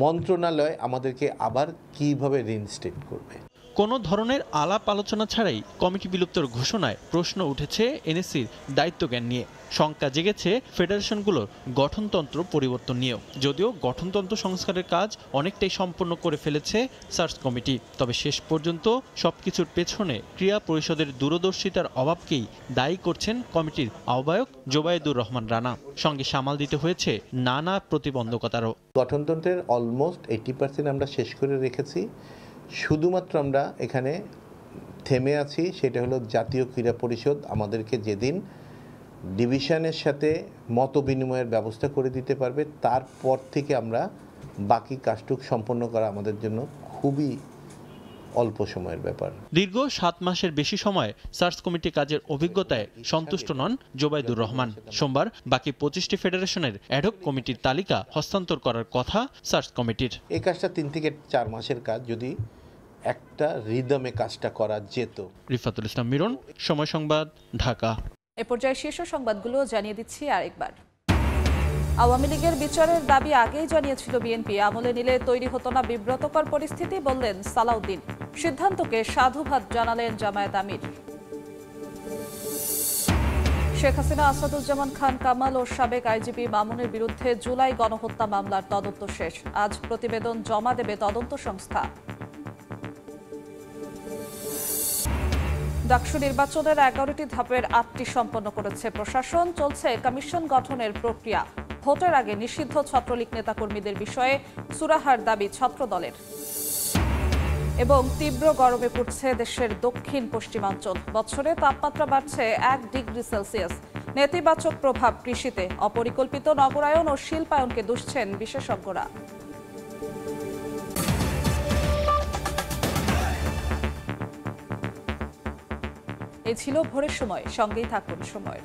মন্ত্রণালয় আমাদেরকে আবার কিভাবে রিইনস্টেট করবে। কোনো ধরনের আলাপ আলোচনা ছাড়াই কমিটি বিলুপ্তর ঘোষণায় প্রশ্ন উঠেছে এনএসসির দায়িত্বজ্ঞান নিয়ে। শঙ্কা জেগেছে ফেডারেশনগুলোর গঠনতন্ত্র পরিবর্তন নিয়েও। যদিও গঠনতন্ত্র সংস্কারের কাজ অনেকটাই সম্পন্ন করে ফেলেছে সার্চ কমিটি, তবে শেষ পর্যন্ত সবকিছুর পেছনে ক্রীড়া পরিষদের দূরদর্শিতার অভাবকেই দায়ী করছেন কমিটির আহ্বায়ক জোবায়েদুর রহমান রানা। সঙ্গে সামাল দিতে হয়েছে নানা প্রতিবন্ধকতারও। গঠনতন্ত্রের অলমোস্ট 80% আমরা শেষ করে রেখেছি। শুধুমাত্র আমরা এখানে থেমে আছি, সেটা হলো জাতীয় ক্রীড়া পরিষদ আমাদেরকে যেদিন ডিভিশনের সাথে মত বিনিময়ের ব্যবস্থা করে দিতে পারবে, তারপর থেকে আমরা বাকি কাজটুক সম্পন্ন করা আমাদের জন্য খুবই অল্প সময়ের ব্যাপার। দীর্ঘ 7 মাসের বেশি সময় সার্চ কমিটি কাজের অভিজ্ঞতায় সন্তুষ্ট নন জোবায়েদুর রহমান। সোমবার বাকি 25টি ফেডারেশনের অ্যাডহক কমিটির তালিকা হস্তান্তর করার কথা সার্চ কমিটির। এই কাজটা 3 থেকে 4 মাসের কাজ, যদি একটা রিদমে কাজটা করা যেত। রিফাতুল ইসলাম মিরন, সময় সংবাদ, ঢাকা। এ পর্যায়ে শীর্ষ সংবাদগুলো জানিয়ে দিচ্ছি আরেকবার। আওয়ামী লীগের বিচারের দাবি আগেই জানিয়েছিল বিএনপি, আমলে নিলে তৈরি হতো না বিব্রতকর পরিস্থিতি, বললেন সালাউদ্দিন। সিদ্ধান্তকে সাধুবাদ জানালেন জামায়াত আমির। শেখ হাসিনা, আসাদুজ্জামান খান কামাল ও সাবেক আইজিপি মামুনের বিরুদ্ধে জুলাই গণহত্যা মামলার তদন্ত শেষ। আজ প্রতিবেদন জমা দেবে তদন্ত সংস্থা। ডাকসু নির্বাচনের 11টি ধাপের 8টি সম্পন্ন করেছে প্রশাসন। চলছে কমিশন গঠনের প্রক্রিয়া। ভোটের আগে নিষিদ্ধ ছাত্রলীগ নেতাকর্মীদের বিষয়ে সুরাহার দাবি ছাত্রদলের। এবং তীব্র গরমে পড়ছে দেশের দক্ষিণ পশ্চিমাঞ্চল। বছরে তাপমাত্রা বাড়ছে 1 ডিগ্রি সেলসিয়াস। নেতিবাচক প্রভাব কৃষিতে। অপরিকল্পিত নগরায়ন ও শিল্পায়নকে দুষছেন বিশেষজ্ঞরা। এই ছিল ভোরের সময়। সঙ্গেই থাকুন সময়ের।